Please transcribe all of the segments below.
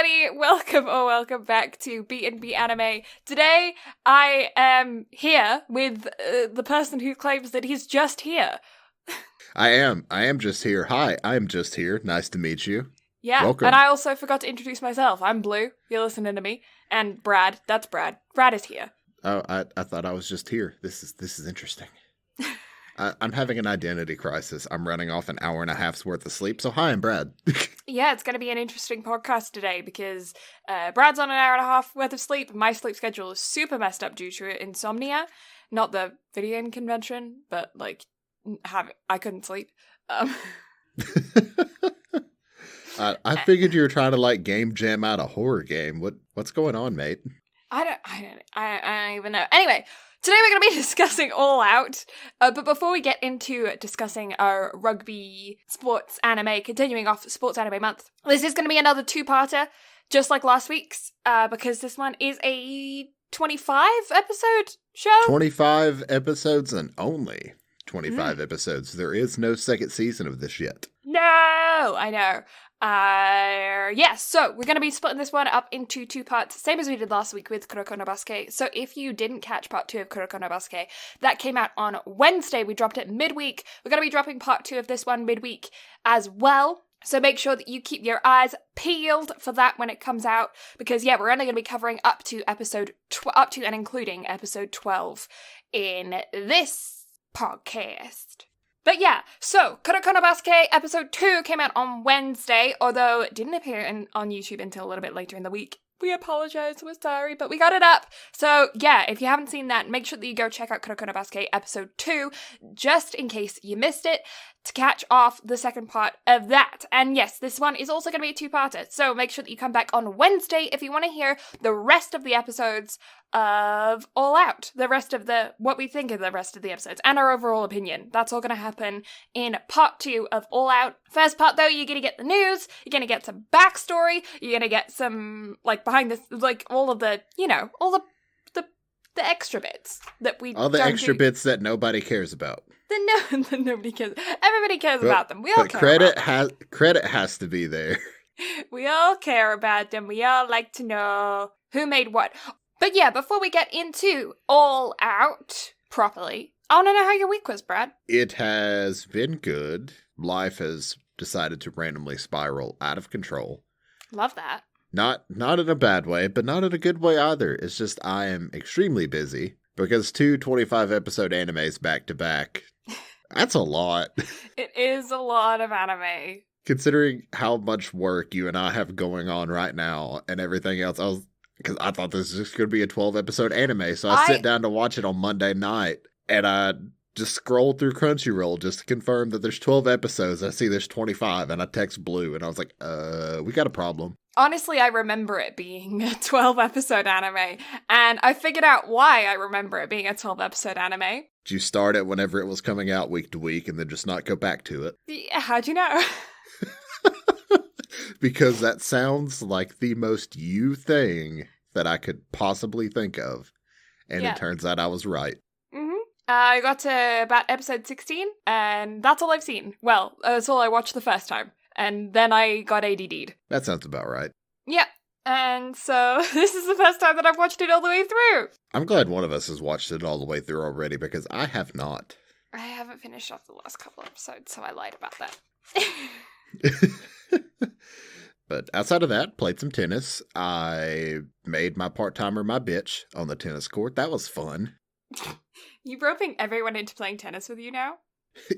everybody, welcome back to BnB Anime. Today, I am here with the person who claims that he's just here. I am just here. Hi, I'm just here. Nice to meet you. Yeah, welcome. And I also forgot to introduce myself. I'm Blue, you're listening to me. And Brad, that's Brad. Brad is here. Oh, I thought I was just here. This is interesting. I'm having an identity crisis. I'm running off an hour and a half's worth of sleep. So hi, I'm Brad. Yeah, it's going to be an interesting podcast today because Brad's on an hour and a half worth of sleep. My sleep schedule is super messed up due to insomnia. Not the video game convention, but like I couldn't sleep. I figured you were trying to like game jam out a horror game. What's going on, mate? I don't even know. Anyway, today we're going to be discussing All Out. But before we get into discussing our rugby sports anime, continuing off Sports Anime Month, this is going to be another two-parter, just like last week's, because this one is a 25-episode show. 25 episodes and only 25 episodes. There is no second season of this yet. No, I know. So we're going to be splitting this one up into two parts, same as we did last week with Kuroko no Basuke. So if you didn't catch part 2 of Kuroko no Basuke, that came out on Wednesday. We dropped it midweek. We're going to be dropping part 2 of this one midweek as well. So make sure that you keep your eyes peeled for that when it comes out, because yeah, we're only going to be covering up to and including episode 12 in this podcast. But yeah, so Kuroko no Basuke episode 2 came out on Wednesday, although it didn't appear on YouTube until a little bit later in the week. We apologize, we're sorry, but we got it up. So yeah, if you haven't seen that, make sure that you go check out Kuroko no Basuke episode 2, just in case you missed it, to catch off the second part of that. And yes, this one is also going to be a two-parter, so make sure that you come back on Wednesday if you want to hear the rest of the episodes of All Out, the rest of what we think of the rest of the episodes, and our overall opinion. That's all going to happen in part 2 of All Out. First part, though, you're going to get the news, you're going to get some backstory, you're going to get some, like, behind the, like, all of the, all the extra bits that we all the extra bits that nobody cares about. That nobody cares. Everybody cares about them. We all care about them. Credit has to be there. We all care about them. We all like to know who made what. But yeah, before we get into All Out properly, I want to know how your week was, Brad. It has been good. Life has decided to randomly spiral out of control. Love that. Not in a bad way, but not in a good way either. It's just I am extremely busy because 2 25-episode animes back to back. That's a lot. It is a lot of anime. Considering how much work you and I have going on right now and everything else, because I thought this was just going to be a 12-episode anime, so I sit down to watch it on Monday night, and I just scroll through Crunchyroll just to confirm that there's 12 episodes. I see there's 25, and I text Blue, and I was like, we got a problem. Honestly, I remember it being a 12-episode anime, and I figured out why I remember it being a 12-episode anime. Did you start it whenever it was coming out week to week, and then just not go back to it? Yeah, how'd you know? Because that sounds like the most you thing that I could possibly think of. And It turns out I was right. Mm-hmm. I got to about episode 16, and that's all I've seen. Well, that's all I watched the first time. And then I got ADD'd. That sounds about right. Yeah. And so this is the first time that I've watched it all the way through. I'm glad one of us has watched it all the way through already, because I have not. I haven't finished off the last couple episodes, so I lied about that. But outside of that, played some tennis. I made my part-timer my bitch on the tennis court. That was fun. You roping everyone into playing tennis with you now?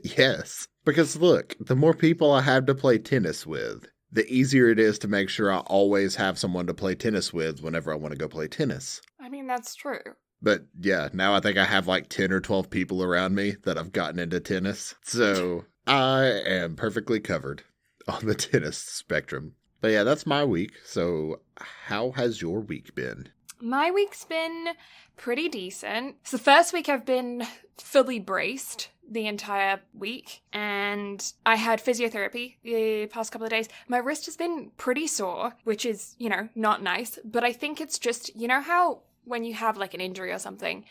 Yes. Because look, the more people I have to play tennis with, the easier it is to make sure I always have someone to play tennis with whenever I want to go play tennis. I mean, that's true. But yeah, now I think I have like 10 or 12 people around me that I've gotten into tennis. So I am perfectly covered on the tennis spectrum. But yeah, that's my week. So how has your week been? My week's been pretty decent. It's the first week I've been fully braced the entire week, and I had physiotherapy the past couple of days. My wrist has been pretty sore, which is, not nice, but I think it's just, how when you have like an injury or something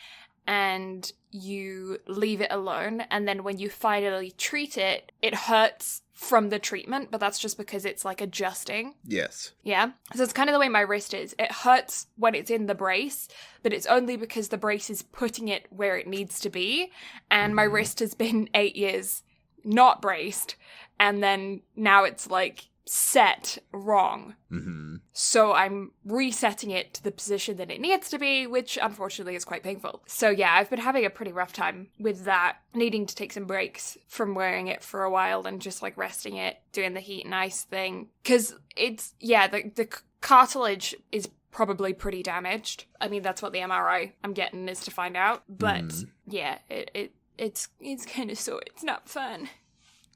and you leave it alone, and then when you finally treat it, it hurts from the treatment, but that's just because it's like adjusting. Yes. Yeah? So it's kind of the way my wrist is. It hurts when it's in the brace, but it's only because the brace is putting it where it needs to be, and my wrist has been 8 years not braced, and then now it's like set wrong. So I'm resetting it to the position that it needs to be, which unfortunately is quite painful. So yeah, I've been having a pretty rough time with that, needing to take some breaks from wearing it for a while and just like resting it, doing the heat and ice thing. Because it's, yeah, the cartilage is probably pretty damaged. I mean, that's what the MRI I'm getting is to find out. But yeah, it's kind of sore. It's not fun.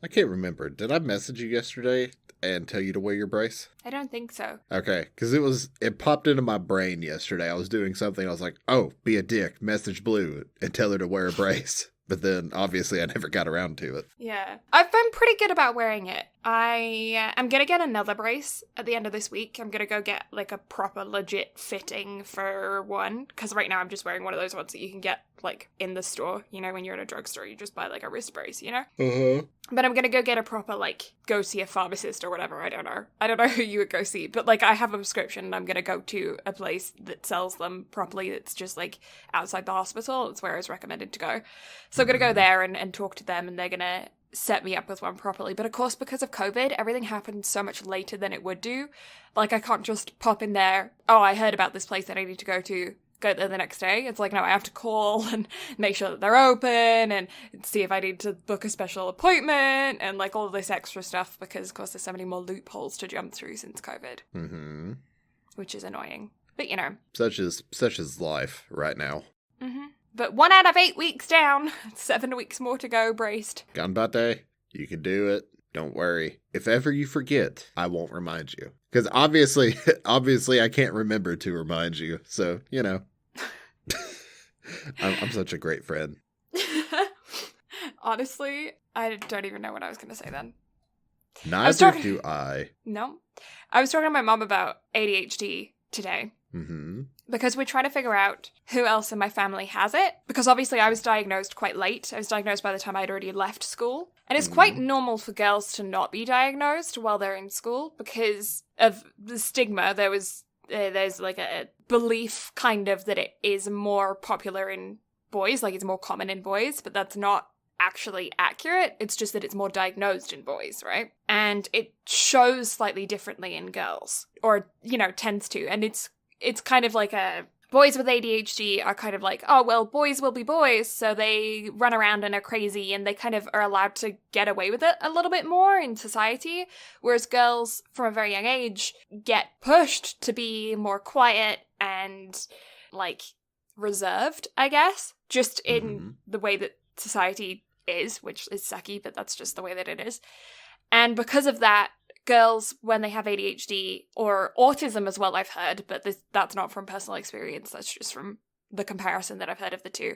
I can't remember. Did I message you yesterday and tell you to wear your brace? I don't think so. Okay, because it popped into my brain yesterday. I was doing something. I was like, oh, be a dick, message Blue and tell her to wear a brace. But then, obviously, I never got around to it. Yeah. I've been pretty good about wearing it. I'm going to get another brace at the end of this week. I'm going to go get, like, a proper legit fitting for one. Because right now I'm just wearing one of those ones that you can get, like, in the store. You know, when you're in a drugstore, you just buy, like, a wrist brace, you know? But I'm going to go get a proper, like, go see a pharmacist or whatever. I don't know who you would go see. But, like, I have a prescription and I'm going to go to a place that sells them properly. It's just, like, outside the hospital. It's where I was recommended to go. So I'm going to go there and talk to them, and they're going to set me up with one properly. But of course, because of COVID, everything happened so much later than it would do. Like, I can't just pop in there, oh, I heard about this place that I need to go there the next day. It's like, no, I have to call and make sure that they're open and see if I need to book a special appointment and, like, all this extra stuff because, of course, there's so many more loopholes to jump through since COVID. Which is annoying. But, you know. Such is life right now. But 1 out of 8 weeks down. 7 weeks more to go, braced. Ganbate, you can do it. Don't worry. If ever you forget, I won't remind you. Because obviously I can't remember to remind you. So, you know. I'm such a great friend. Honestly, I don't even know what I was going to say then. Neither do I. No. I was talking to my mom about ADHD today. Because we're trying to figure out who else in my family has it. Because obviously I was diagnosed quite late. I was diagnosed by the time I'd already left school. And it's quite normal for girls to not be diagnosed while they're in school because of the stigma. There's like a belief kind of that it is more popular in boys, like it's more common in boys, but that's not actually accurate. It's just that it's more diagnosed in boys, right? And it shows slightly differently in girls, or, you know, tends to. And it's kind of like boys with ADHD are kind of like, oh, well, boys will be boys, so they run around and are crazy, and they kind of are allowed to get away with it a little bit more in society, whereas girls from a very young age get pushed to be more quiet and, like, reserved, I guess, just in the way that society is, which is sucky, but that's just the way that it is. And because of that, girls, when they have ADHD or autism as well, I've heard, but that's not from personal experience, that's just from the comparison that I've heard of the two.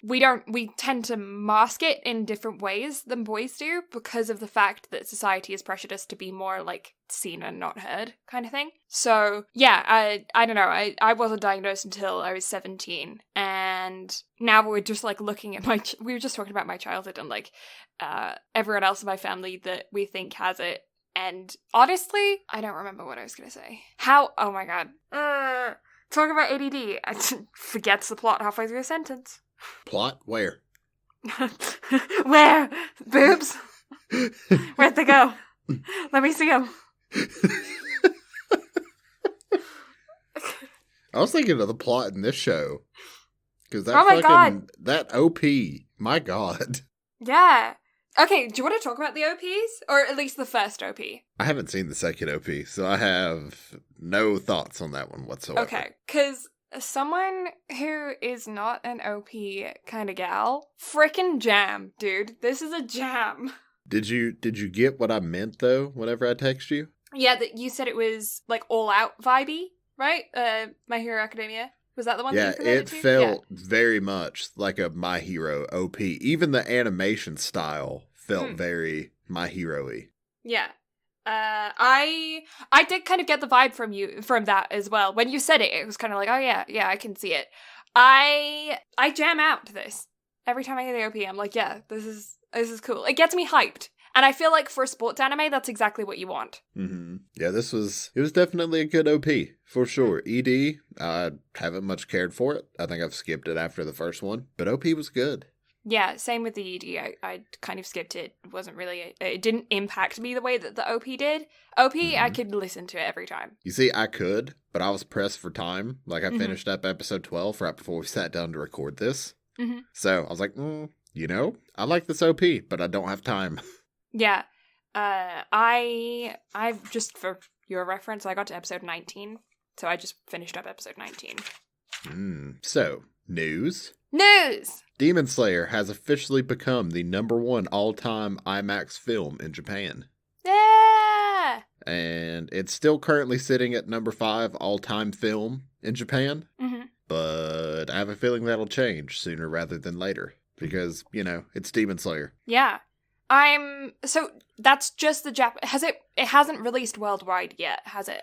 We tend to mask it in different ways than boys do because of the fact that society has pressured us to be more, like, seen and not heard kind of thing. So, yeah, I don't know. I wasn't diagnosed until I was 17, and now we're just, like, looking at we were just talking about my childhood and, like, everyone else in my family that we think has it. And honestly, I don't remember what I was going to say. Oh my god. Talking about ADD, I forgets the plot halfway through a sentence. Plot? Where? Where? Boobs? Where'd they go? Let me see them. I was thinking of the plot in this show. Because that OP, my god. Yeah. Okay, do you want to talk about the OPs? Or at least the first OP? I haven't seen the second OP, so I have no thoughts on that one whatsoever. Okay, because someone who is not an OP kind of gal, frickin' jam, dude. This is a jam. Did you get what I meant, though, whenever I text you? Yeah, that you said it was, like, all-out vibey, right? My Hero Academia. Was that the one that you compared it to? Felt very much like a My Hero OP. Even the animation style felt very My Hero-y. Yeah. I did kind of get the vibe from that as well. When you said it, it was kind of like, oh yeah, I can see it. I jam out to this. Every time I hear the OP, I'm like, yeah, this is cool. It gets me hyped. And I feel like for a sports anime, that's exactly what you want. Mm-hmm. Yeah, it was definitely a good OP, for sure. ED, I haven't much cared for it. I think I've skipped it after the first one, but OP was good. Yeah, same with the ED. I kind of skipped it. It wasn't really, it didn't impact me the way that the OP did. OP, I could listen to it every time. You see, I could, but I was pressed for time. Like, I finished up episode 12 right before we sat down to record this. Mm-hmm. So I was like, I like this OP, but I don't have time. Yeah. I've just, for your reference, I got to episode 19. So I just finished up episode 19. So, news? News! Demon Slayer has officially become the #1 all-time IMAX film in Japan. Yeah! And it's still currently sitting at #5 all-time film in Japan. Mm-hmm. But I have a feeling that'll change sooner rather than later. Because, it's Demon Slayer. Yeah. So that's just the it hasn't released worldwide yet, has it?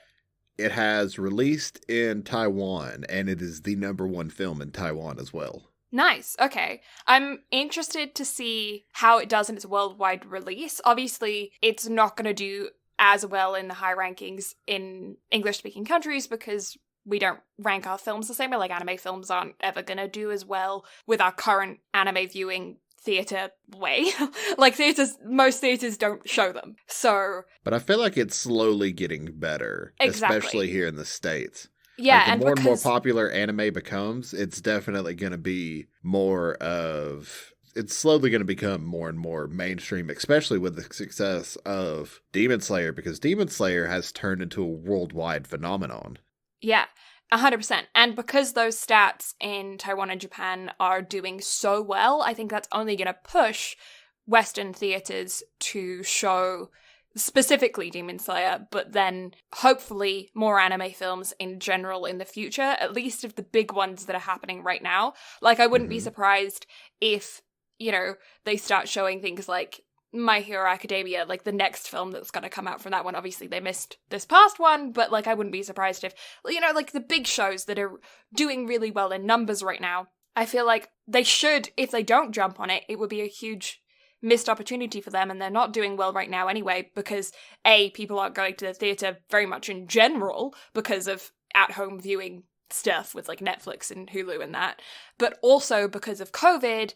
It has released in Taiwan, and it is the #1 film in Taiwan as well. Nice. Okay. I'm interested to see how it does in its worldwide release. Obviously, it's not going to do as well in the high rankings in English-speaking countries because we don't rank our films the same way. Like, anime films aren't ever going to do as well with our current anime viewing theater way. Like, most theaters don't show them. So, but I feel like it's slowly getting better, especially here in the States. Yeah, like, the more and more popular anime becomes, it's definitely going to be it's slowly going to become more and more mainstream, especially with the success of Demon Slayer, because Demon Slayer has turned into a worldwide phenomenon. Yeah, 100%. And because those stats in Taiwan and Japan are doing so well, I think that's only going to push Western theaters to show specifically Demon Slayer, but then hopefully more anime films in general in the future, at least of the big ones that are happening right now. Like, I wouldn't be surprised if, they start showing things like My Hero Academia, like the next film that's going to come out from that one. Obviously, they missed this past one, but, like, I wouldn't be surprised if, like the big shows that are doing really well in numbers right now, I feel like they should, if they don't jump on it, it would be a huge missed opportunity for them, and they're not doing well right now anyway because people aren't going to the theater very much in general because of at-home viewing stuff with like Netflix and Hulu and that, but also because of COVID.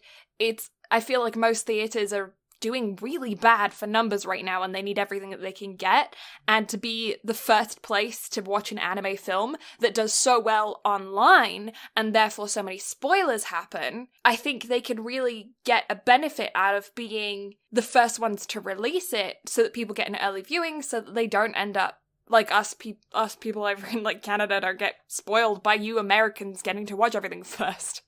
I feel like most theaters are doing really bad for numbers right now, and they need everything that they can get. And to be the first place to watch an anime film that does so well online, and therefore so many spoilers happen, I think they could really get a benefit out of being the first ones to release it so that people get an early viewing, so that they don't end up like us people over in like Canada don't get spoiled by you Americans getting to watch everything first.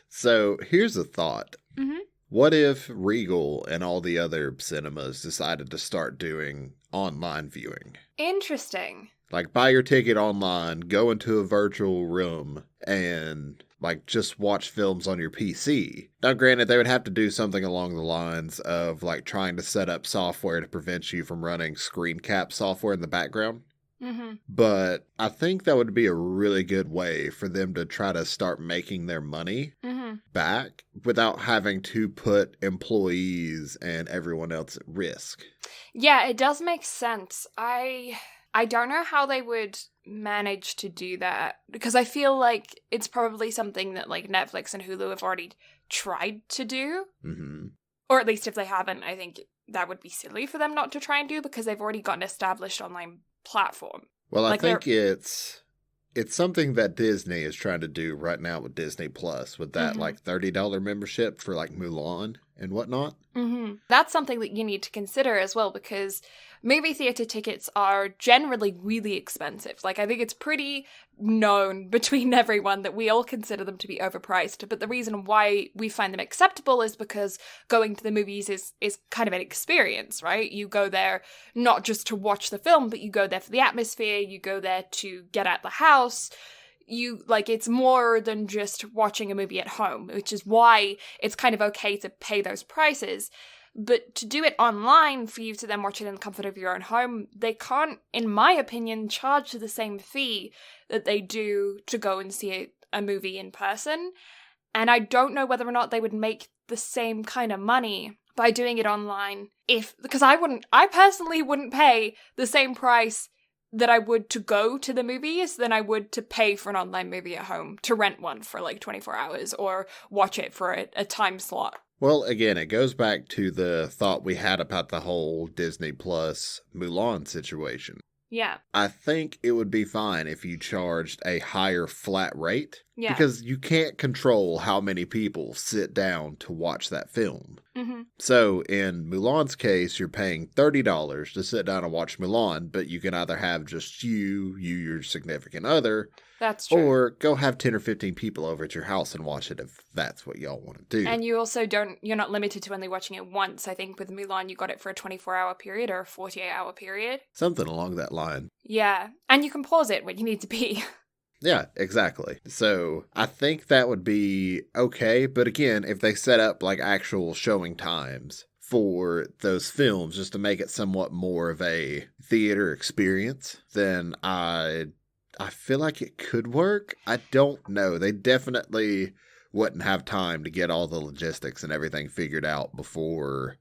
So here's a thought. Mm-hmm. What if Regal and all the other cinemas decided to start doing online viewing? Interesting. Like, buy your ticket online, go into a virtual room, and, like, just watch films on your PC. Now, granted, they would have to do something along the lines of, like, trying to set up software to prevent you from running screen cap software in the background. Mm-hmm. But I think that would be a really good way for them to try to start making their money back without having to put employees and everyone else at risk. Yeah, it does make sense. I don't know how they would manage to do that, because I feel like it's probably something that like Netflix and Hulu have already tried to do. Mm-hmm. Or at least if they haven't, I think that would be silly for them not to try and do, because they've already got an established online platform. Well, like, I think it's something that Disney is trying to do right now with Disney Plus, with that like $30 membership for like Mulan and whatnot. Mm-hmm. That's something that you need to consider as well, because movie theater tickets are generally really expensive. Like, I think it's pretty known between everyone that we all consider them to be overpriced, but the reason why we find them acceptable is because going to the movies is kind of an experience, right? You go there not just to watch the film, but you go there for the atmosphere, you go there to get out the house. It's more than just watching a movie at home, which is why it's kind of okay to pay those prices. But to do it online for you to then watch it in the comfort of your own home, they can't, in my opinion, charge the same fee that they do to go and see a movie in person. And I don't know whether or not they would make the same kind of money by doing it online because I personally wouldn't pay the same price that I would to go to the movies than I would to pay for an online movie at home, to rent one for like 24 hours or watch it for a time slot. Well, again, it goes back to the thought we had about the whole Disney Plus Mulan situation. Yeah. I think it would be fine if you charged a higher flat rate. Yeah. Because you can't control how many people sit down to watch that film. Mm-hmm. So in Mulan's case, you're paying $30 to sit down and watch Mulan, but you can either have just you, your significant other. That's true. Or go have 10 or 15 people over at your house and watch it if that's what y'all want to do. And you also you're not limited to only watching it once. I think with Mulan, you got it for a 24-hour period or a 48-hour period. Something along that line. Yeah. And you can pause it when you need to be. Yeah, exactly. So I think that would be okay. But again, if they set up like actual showing times for those films just to make it somewhat more of a theater experience, then I feel like it could work. I don't know. They definitely wouldn't have time to get all the logistics and everything figured out before,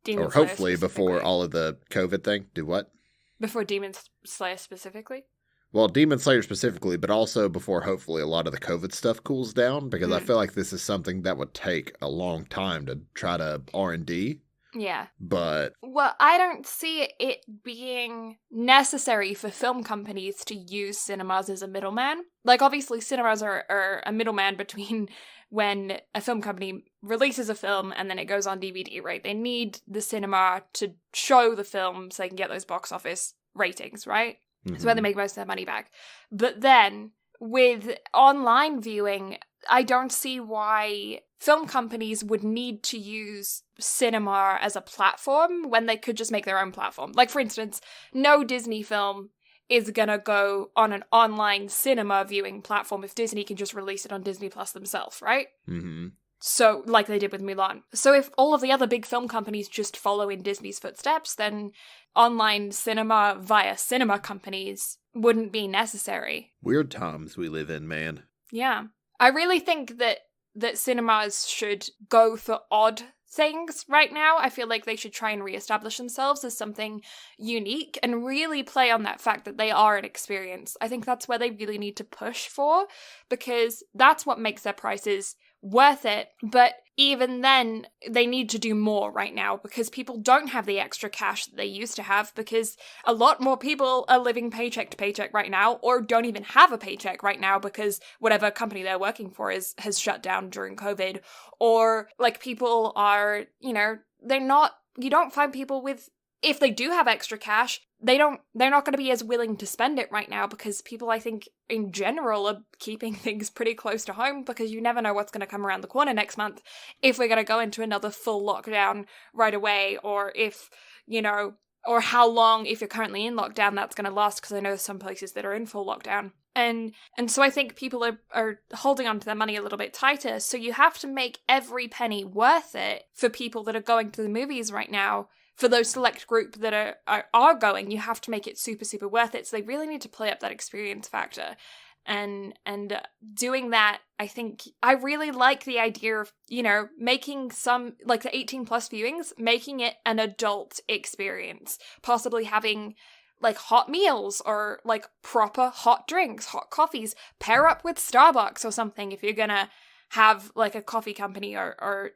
or hopefully before all of the COVID thing. Do what? Before Demon Slayer specifically? Well, Demon Slayer specifically, but also before hopefully a lot of the COVID stuff cools down, because I feel like this is something that would take a long time to try to R&D. Yeah. But... Well, I don't see it being necessary for film companies to use cinemas as a middleman. Like, obviously, cinemas are a middleman between when a film company releases a film and then it goes on DVD, right? They need the cinema to show the film so they can get those box office ratings, right? It's where they make most of their money back. But then, with online viewing, I don't see why film companies would need to use cinema as a platform when they could just make their own platform. Like, for instance, no Disney film is gonna go on an online cinema viewing platform if Disney can just release it on Disney Plus themselves, right? Mm-hmm. So, like they did with Mulan. So if all of the other big film companies just follow in Disney's footsteps, then online cinema via cinema companies wouldn't be necessary. Weird times we live in, man. Yeah. I really think that cinemas should go for odd things right now. I feel like they should try and reestablish themselves as something unique and really play on that fact that they are an experience. I think that's where they really need to push for, because that's what makes their prices worth it. But even then, they need to do more right now because people don't have the extra cash that they used to have, because a lot more people are living paycheck to paycheck right now, or don't even have a paycheck right now because whatever company they're working for has shut down during COVID. Or like people are, you don't find people with, if they do have extra cash, they're not going to be as willing to spend it right now, because people, I think, in general are keeping things pretty close to home, because you never know what's going to come around the corner next month, if we're going to go into another full lockdown right away, or if, or how long, if you're currently in lockdown, that's going to last, because I know some places that are in full lockdown. And so I think people are holding on to their money a little bit tighter, so you have to make every penny worth it for people that are going to the movies right now. For those select group that are going, you have to make it super, super worth it. So they really need to play up that experience factor. And doing that, I think, I really like the idea of, making some, like the 18 plus viewings, making it an adult experience. Possibly having like hot meals or like proper hot drinks, hot coffees, pair up with Starbucks or something if you're gonna have like a coffee company or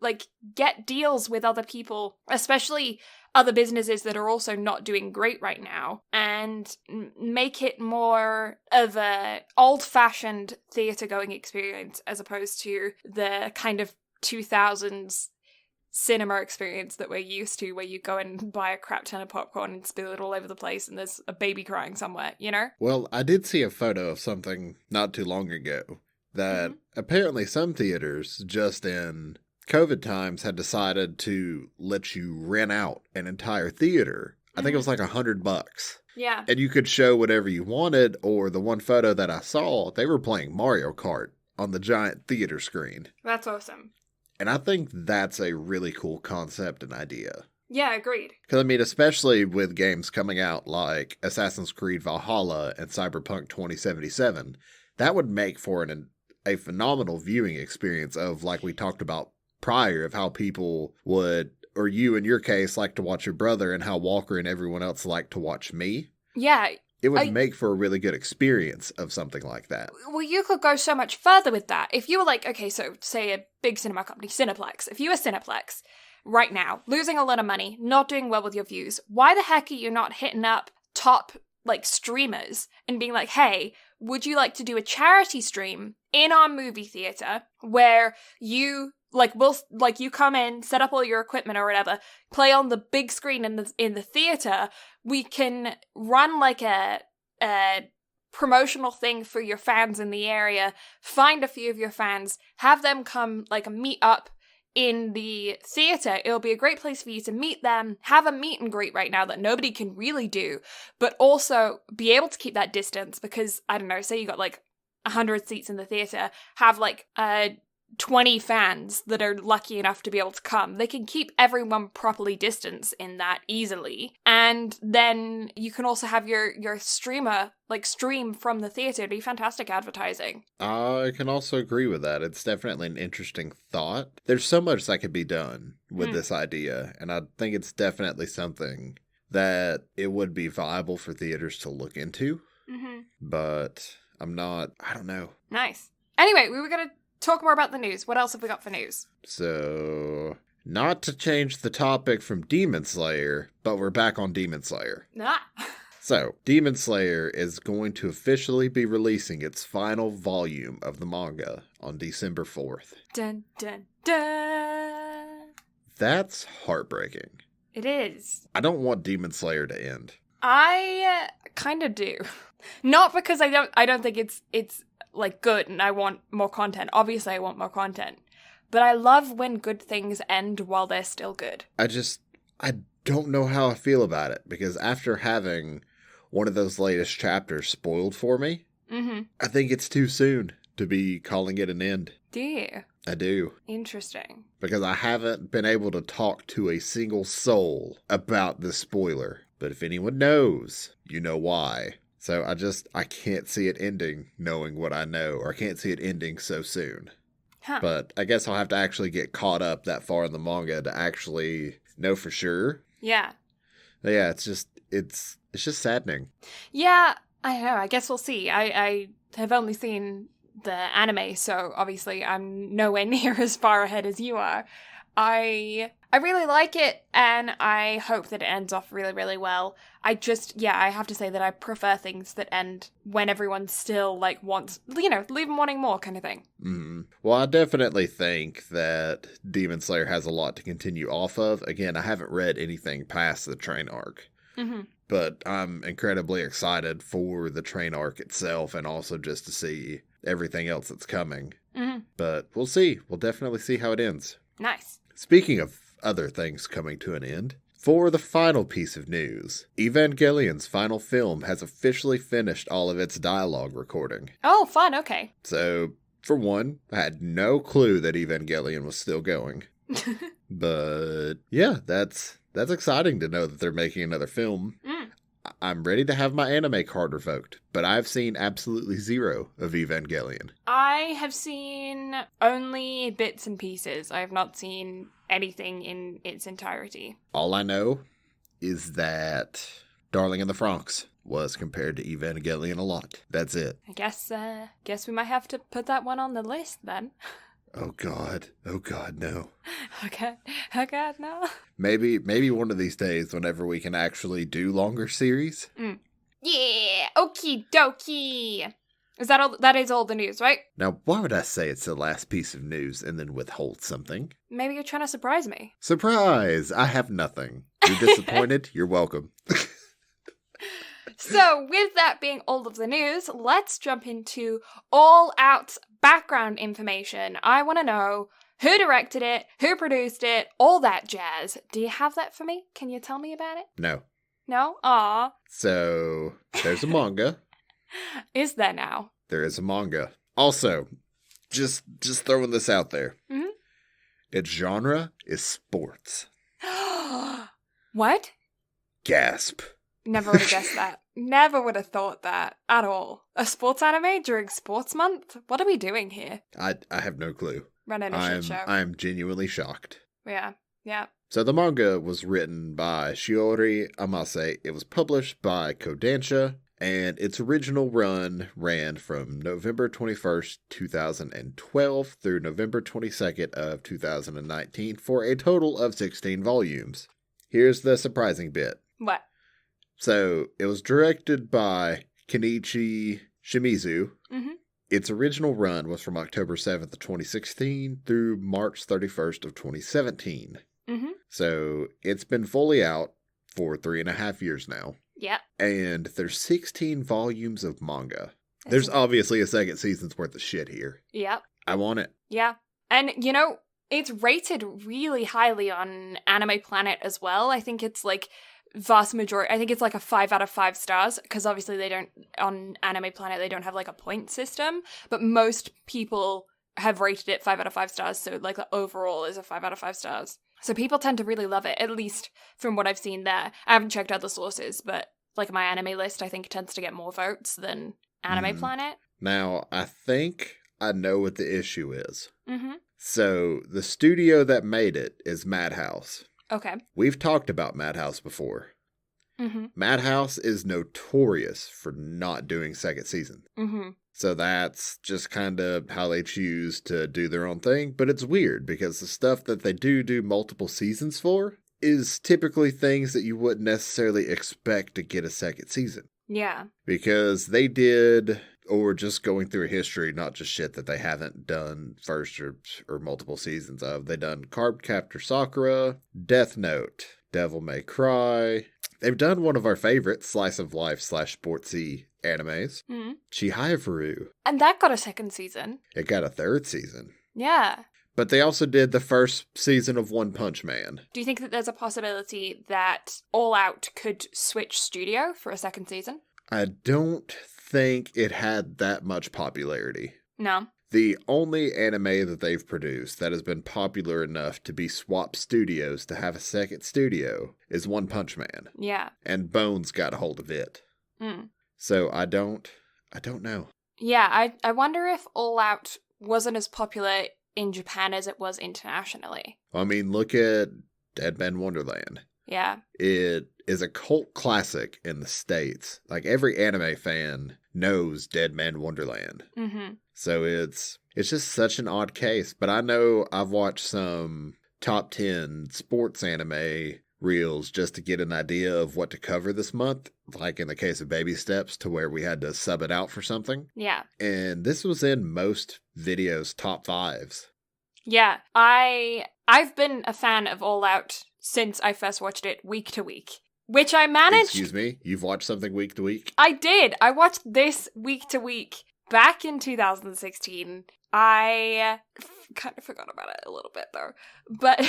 like get deals with other people, especially other businesses that are also not doing great right now, and make it more of a old-fashioned theater-going experience as opposed to the kind of 2000s cinema experience that we're used to, where you go and buy a crap ton of popcorn and spill it all over the place and there's a baby crying somewhere, Well, I did see a photo of something not too long ago that apparently some theaters just in COVID times had decided to let you rent out an entire theater. I think it was like $100. Yeah. And you could show whatever you wanted, or the one photo that I saw, they were playing Mario Kart on the giant theater screen. That's awesome. And I think that's a really cool concept and idea. Yeah, agreed. Because, especially with games coming out like Assassin's Creed Valhalla and Cyberpunk 2077, that would make for a phenomenal viewing experience of, like we talked about prior, of how people would, or you in your case, like to watch your brother, and how Walker and everyone else like to watch me. Yeah. It would make for a really good experience of something like that. Well, you could go so much further with that. If you were like, okay, so say a big cinema company, Cineplex. If you were Cineplex right now, losing a lot of money, not doing well with your views, why the heck are you not hitting up top, like, streamers and being like, hey, would you like to do a charity stream in our movie theater where you, like, you come in, set up all your equipment or whatever, play on the big screen in the theater. We can run like a promotional thing for your fans in the area, find a few of your fans, have them come, like, meet up in the theater. It'll be a great place for you to meet them, have a meet and greet right now that nobody can really do, but also be able to keep that distance because, I don't know, say you got like 100 seats in the theater, have like 20 fans that are lucky enough to be able to come. They can keep everyone properly distanced in that easily. And then you can also have your streamer like stream from the theater. It'd be fantastic advertising. I can also agree with that. It's definitely an interesting thought. There's so much that could be done with this idea, and I think it's definitely something that it would be viable for theaters to look into. Mm-hmm. But I don't know. Nice. Anyway, we were going to talk more about the news. What else have we got for news? So, not to change the topic from Demon Slayer, but we're back on Demon Slayer. So, Demon Slayer is going to officially be releasing its final volume of the manga on December 4th. Dun, dun, dun. That's heartbreaking. It is. I don't want Demon Slayer to end. I kind of do. Not because I don't think it's like good and I want more content. Obviously I want more content. But I love when good things end while they're still good. I don't know how I feel about it, because after having one of those latest chapters spoiled for me, I think it's too soon to be calling it an end. Do you? I do. Interesting. Because I haven't been able to talk to a single soul about this spoiler. But if anyone knows, you know why. So I can't see it ending knowing what I know, or I can't see it ending so soon. Huh. But I guess I'll have to actually get caught up that far in the manga to actually know for sure. Yeah. But yeah, it's just saddening. Yeah, I don't know. I guess we'll see. I have only seen the anime, so obviously I'm nowhere near as far ahead as you are. I really like it, and I hope that it ends off really, really well. I have to say that I prefer things that end when everyone still, like, wants, leave them wanting more kind of thing. Mm-hmm. Well, I definitely think that Demon Slayer has a lot to continue off of. Again, I haven't read anything past the train arc. Mm-hmm. But I'm incredibly excited for the train arc itself, and also just to see everything else that's coming. Mm-hmm. But we'll see. We'll definitely see how it ends. Nice. Speaking of other things coming to an end, for the final piece of news, Evangelion's final film has officially finished all of its dialogue recording. Oh, fun, okay. So, for one, I had no clue that Evangelion was still going. But, yeah, that's exciting to know that they're making another film. I'm ready to have my anime card revoked, but I've seen absolutely zero of Evangelion. I have seen only bits and pieces. I have not seen anything in its entirety. All I know is that Darling in the Franxx was compared to Evangelion a lot. That's it. I guess we might have to put that one on the list then. Oh God, no. Oh God, no. Maybe one of these days, whenever we can actually do longer series. Yeah, okie dokie. Is that all? That is all the news, right? Now, why would I say it's the last piece of news and then withhold something? Maybe you're trying to surprise me. Surprise! I have nothing. You're disappointed? You're welcome. So, with that being all of the news, let's jump into all-out background information. I want to know who directed it, who produced it, all that jazz. Do you have that for me? Can you tell me about it? No. No? Aw. So, there's a manga. Is there now? There is a manga. Also, just throwing this out there. Mm-hmm. Its genre is sports. What? Gasp. Never would have guessed that. Never would have thought that at all. A sports anime during sports month? What are we doing here? I have no clue. Running a shit show. I'm genuinely shocked. Yeah. So the manga was written by Shiori Amase. It was published by Kodansha, and its original run ran from November 21st, 2012 through November 22nd of 2019 for a total of 16 volumes. Here's the surprising bit. What? So, it was directed by Kenichi Shimizu. Mm-hmm. Its original run was from October 7th of 2016 through March 31st of 2017. Mm-hmm. So, it's been fully out for 3.5 years now. Yep. And there's 16 volumes of manga. There's obviously a second season's worth of shit here. Yep. I want it. Yeah. And, you know, it's rated really highly on Anime Planet as well. I think it's like vast majority. I think it's like a 5 out of 5 stars, because obviously they don't, on Anime Planet, they don't have like a point system, but most people have rated it 5 out of 5 stars. So like the overall is a 5 out of 5 stars. So people tend to really love it, at least from what I've seen there. I haven't checked other sources, but like my anime list, I think tends to get more votes than Anime Planet. Now, I think I know what the issue is. Mm-hmm. So, the studio that made it is Madhouse. Okay. We've talked about Madhouse before. Mm-hmm. Madhouse is notorious for not doing second season. Mm-hmm. So that's just kind of how they choose to do their own thing. But it's weird because the stuff that they do multiple seasons for is typically things that you wouldn't necessarily expect to get a second season. Yeah. Because they did, or just going through history, not just shit that they haven't done first or multiple seasons of. They done Cardcaptor Sakura, Death Note, Devil May Cry. They've done one of our favorite slice of life / sportsy animes, Chihayafuru. And that got a second season. It got a third season. Yeah. But they also did the first season of One Punch Man. Do you think that there's a possibility that All Out could switch studio for a second season? I don't think it had that much popularity. No. The only anime that they've produced that has been popular enough to be swapped studios to have a second studio is One Punch Man. Yeah. And Bones got a hold of it. So I don't know. Yeah, I wonder if All Out wasn't as popular in Japan as it was internationally. I mean, look at Dead Man Wonderland. Yeah. It is a cult classic in the States. Like, every anime fan knows Dead Man Wonderland. Mm-hmm. So it's just such an odd case. But I know I've watched some top 10 sports anime reels just to get an idea of what to cover this month. Like in the case of Baby Steps, to where we had to sub it out for something. Yeah. And this was in most videos' top 5s. Yeah. I've been a fan of All Out since I first watched it week to week, which I managed. Excuse me? You've watched something week to week? I did. I watched this week to week back in 2016. I kind of forgot about it a little bit though, but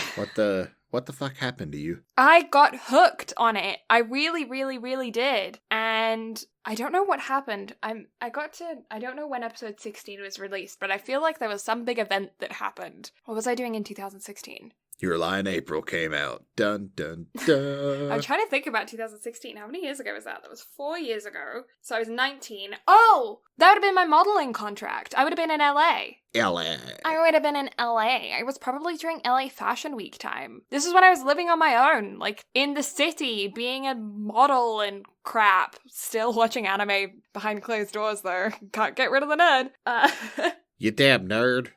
what the fuck happened to you? I got hooked on it. I really, really, really did. And I don't know what happened. I don't know when episode 16 was released, but I feel like there was some big event that happened. What was I doing in 2016? Your Lie in April came out. Dun, dun, dun. I'm trying to think about 2016. How many years ago was that? That was 4 years ago. So I was 19. Oh! That would have been my modeling contract. I would have been in LA. LA. I would have been in LA. I was probably during LA Fashion Week time. This is when I was living on my own, like in the city, being a model and crap. Still watching anime behind closed doors though. Can't get rid of the nerd. You damn nerd.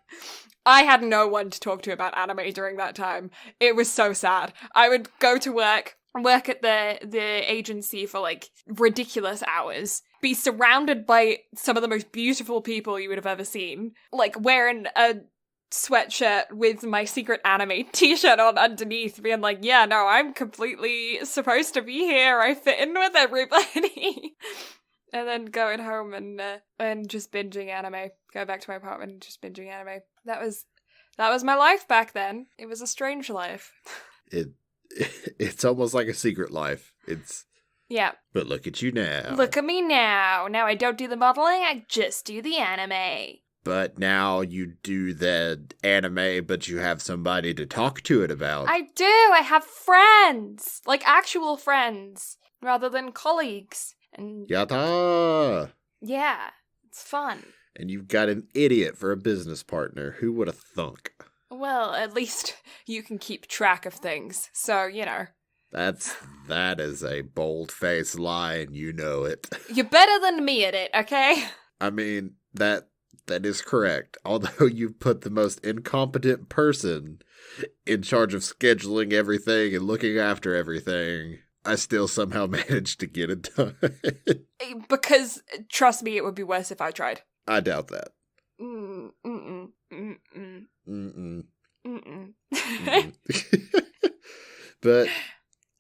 I had no one to talk to about anime during that time. It was so sad. I would go to work at the agency for like ridiculous hours, be surrounded by some of the most beautiful people you would have ever seen, like wearing a sweatshirt with my secret anime t-shirt on underneath, being like, yeah, no, I'm completely supposed to be here. I fit in with everybody. And then going home and just binging anime. Go back to my apartment and just binging anime. That was my life back then. It was a strange life. It's almost like a secret life. Yeah. But look at you now. Look at me now. Now I don't do the modeling, I just do the anime. But now you do the anime, but you have somebody to talk to it about. I do. I have friends. Like actual friends. rather than colleagues. And Yatta! yeah, it's fun. And you've got an idiot for a business partner. Who would have thunk? Well, at least you can keep track of things, so, you know. That is a bold-faced lie, and you know it. You're better than me at it, okay? I mean, that is correct. Although you put the most incompetent person in charge of scheduling everything and looking after everything, I still somehow managed to get it done. Because, trust me, it would be worse if I tried. I doubt that. But,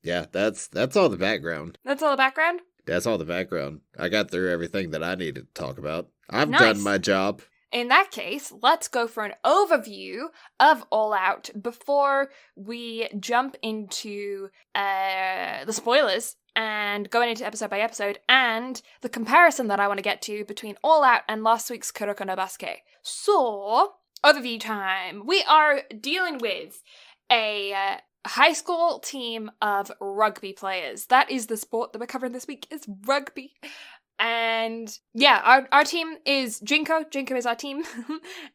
yeah, that's all the background. That's all the background? That's all the background. I got through everything that I needed to talk about. I've Nice. done my job. In that case, let's go for an overview of All Out before we jump into the spoilers and going into episode by episode and the comparison that I want to get to between All Out and last week's Kuroko no Basuke. So, overview time. We are dealing with a high school team of rugby players. That is the sport that we're covering this week, is rugby. And yeah, our team is Jinko. Jinko is our team.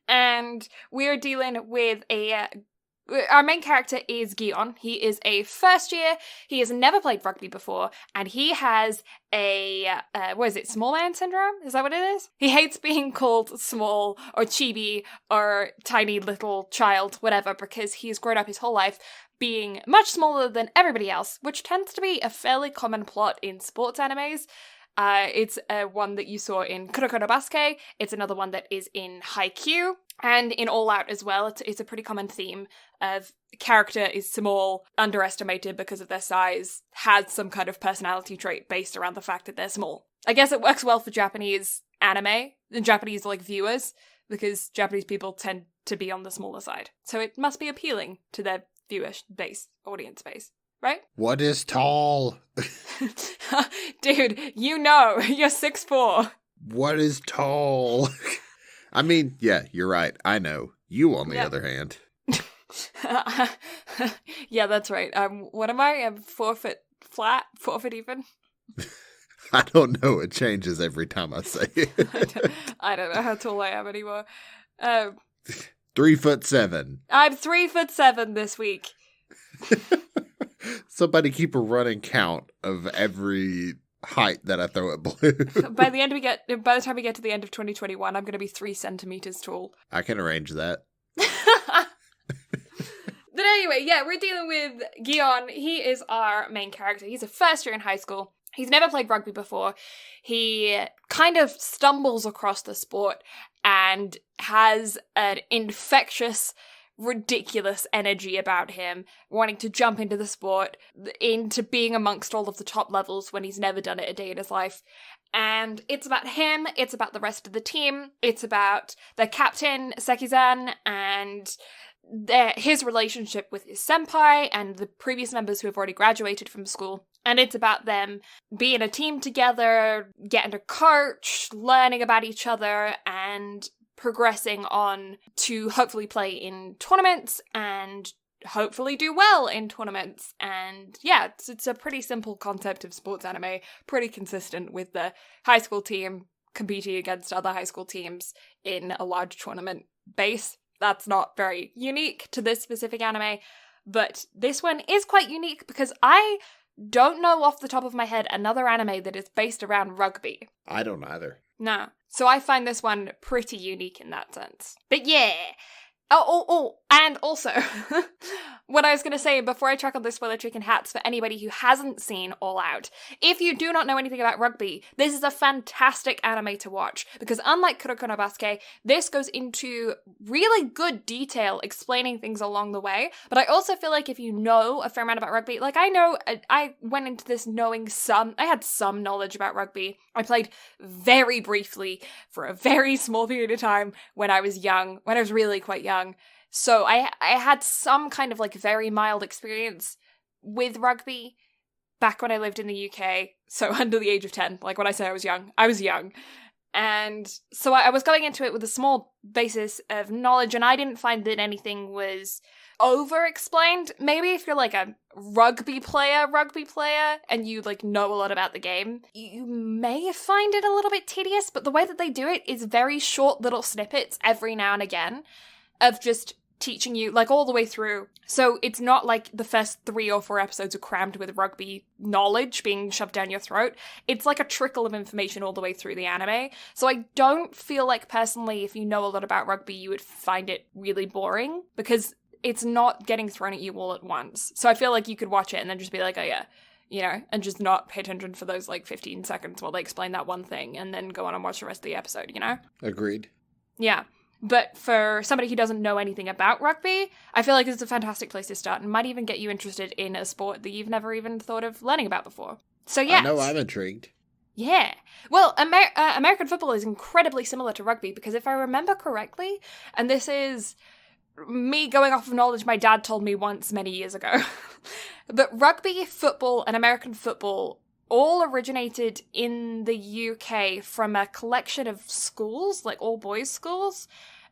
And we're dealing with our main character is Gion. He is a first year. He has never played rugby before. And he has small man syndrome? Is that what it is? He hates being called small or chibi or tiny little child, whatever, because he's grown up his whole life being much smaller than everybody else, which tends to be a fairly common plot in sports animes. It's one that you saw in Kuroko no Basuke. It's another one that is in Haikyuu and in All Out as well. It's a pretty common theme of character is small, underestimated because of their size, has some kind of personality trait based around the fact that they're small. I guess it works well for Japanese anime and Japanese viewers because Japanese people tend to be on the smaller side. So it must be appealing to their audience base. Right? What is tall? Dude, you know, you're 6'4". What is tall? I mean, yeah, you're right. I know. You, on the other hand. Yeah, that's right. What am I? I'm 4 foot flat? 4 foot even? I don't know. It changes every time I say it. I don't know how tall I am anymore. 3'7". I'm 3'7" this week. Somebody keep a running count of every height that I throw at Blue. By the time we get to the end of 2021, I'm going to be 3 centimeters tall. I can arrange that. But anyway, yeah, we're dealing with Gion. He is our main character. He's a first year in high school. He's never played rugby before. He kind of stumbles across the sport and has an infectious, ridiculous energy about him, wanting to jump into the sport, into being amongst all of the top levels when he's never done it a day in his life. And it's about him, it's about the rest of the team, it's about the captain, Sekizan, and his relationship with his senpai and the previous members who have already graduated from school. And it's about them being a team together, getting to coach, learning about each other, and progressing on to hopefully play in tournaments and hopefully do well in tournaments. And yeah, it's a pretty simple concept of sports anime, pretty consistent with the high school team competing against other high school teams in a large tournament base. That's not very unique to this specific anime, but this one is quite unique because I don't know off the top of my head another anime that is based around rugby. I don't either. No. So I find this one pretty unique in that sense. But yeah. Oh, and also, what I was going to say before I track on the spoiler chicken hats for anybody who hasn't seen All Out, if you do not know anything about rugby, this is a fantastic anime to watch, because unlike Kuroko no Basuke, this goes into really good detail explaining things along the way, but I also feel like if you know a fair amount about rugby, like I went into this knowing I had some knowledge about rugby. I played very briefly for a very small period of time when I was really quite young. So I had some kind of very mild experience with rugby back when I lived in the UK. So under the age of 10, when I say I was young. And so I was going into it with a small basis of knowledge, and I didn't find that anything was over-explained. Maybe if you're like a rugby player, and you like know a lot about the game, you may find it a little bit tedious, but the way that they do it is very short little snippets every now and again of just teaching you, like, all the way through. So it's not like the first 3 or 4 episodes are crammed with rugby knowledge being shoved down your throat. It's like a trickle of information all the way through the anime. So I don't feel like, personally, if you know a lot about rugby, you would find it really boring, because it's not getting thrown at you all at once. So I feel like you could watch it and then just be like, oh yeah, you know, and just not pay attention for those like 15 seconds while they explain that one thing, and then go on and watch the rest of the episode, you know? Agreed. Yeah. But for somebody who doesn't know anything about rugby, I feel like it's a fantastic place to start, and might even get you interested in a sport that you've never even thought of learning about before. So yeah. I know, I'm intrigued. Yeah. Well, American football is incredibly similar to rugby, because if I remember correctly, and this is me going off of knowledge my dad told me once many years ago, but rugby, football, and American football all originated in the UK from a collection of schools, like all boys' schools,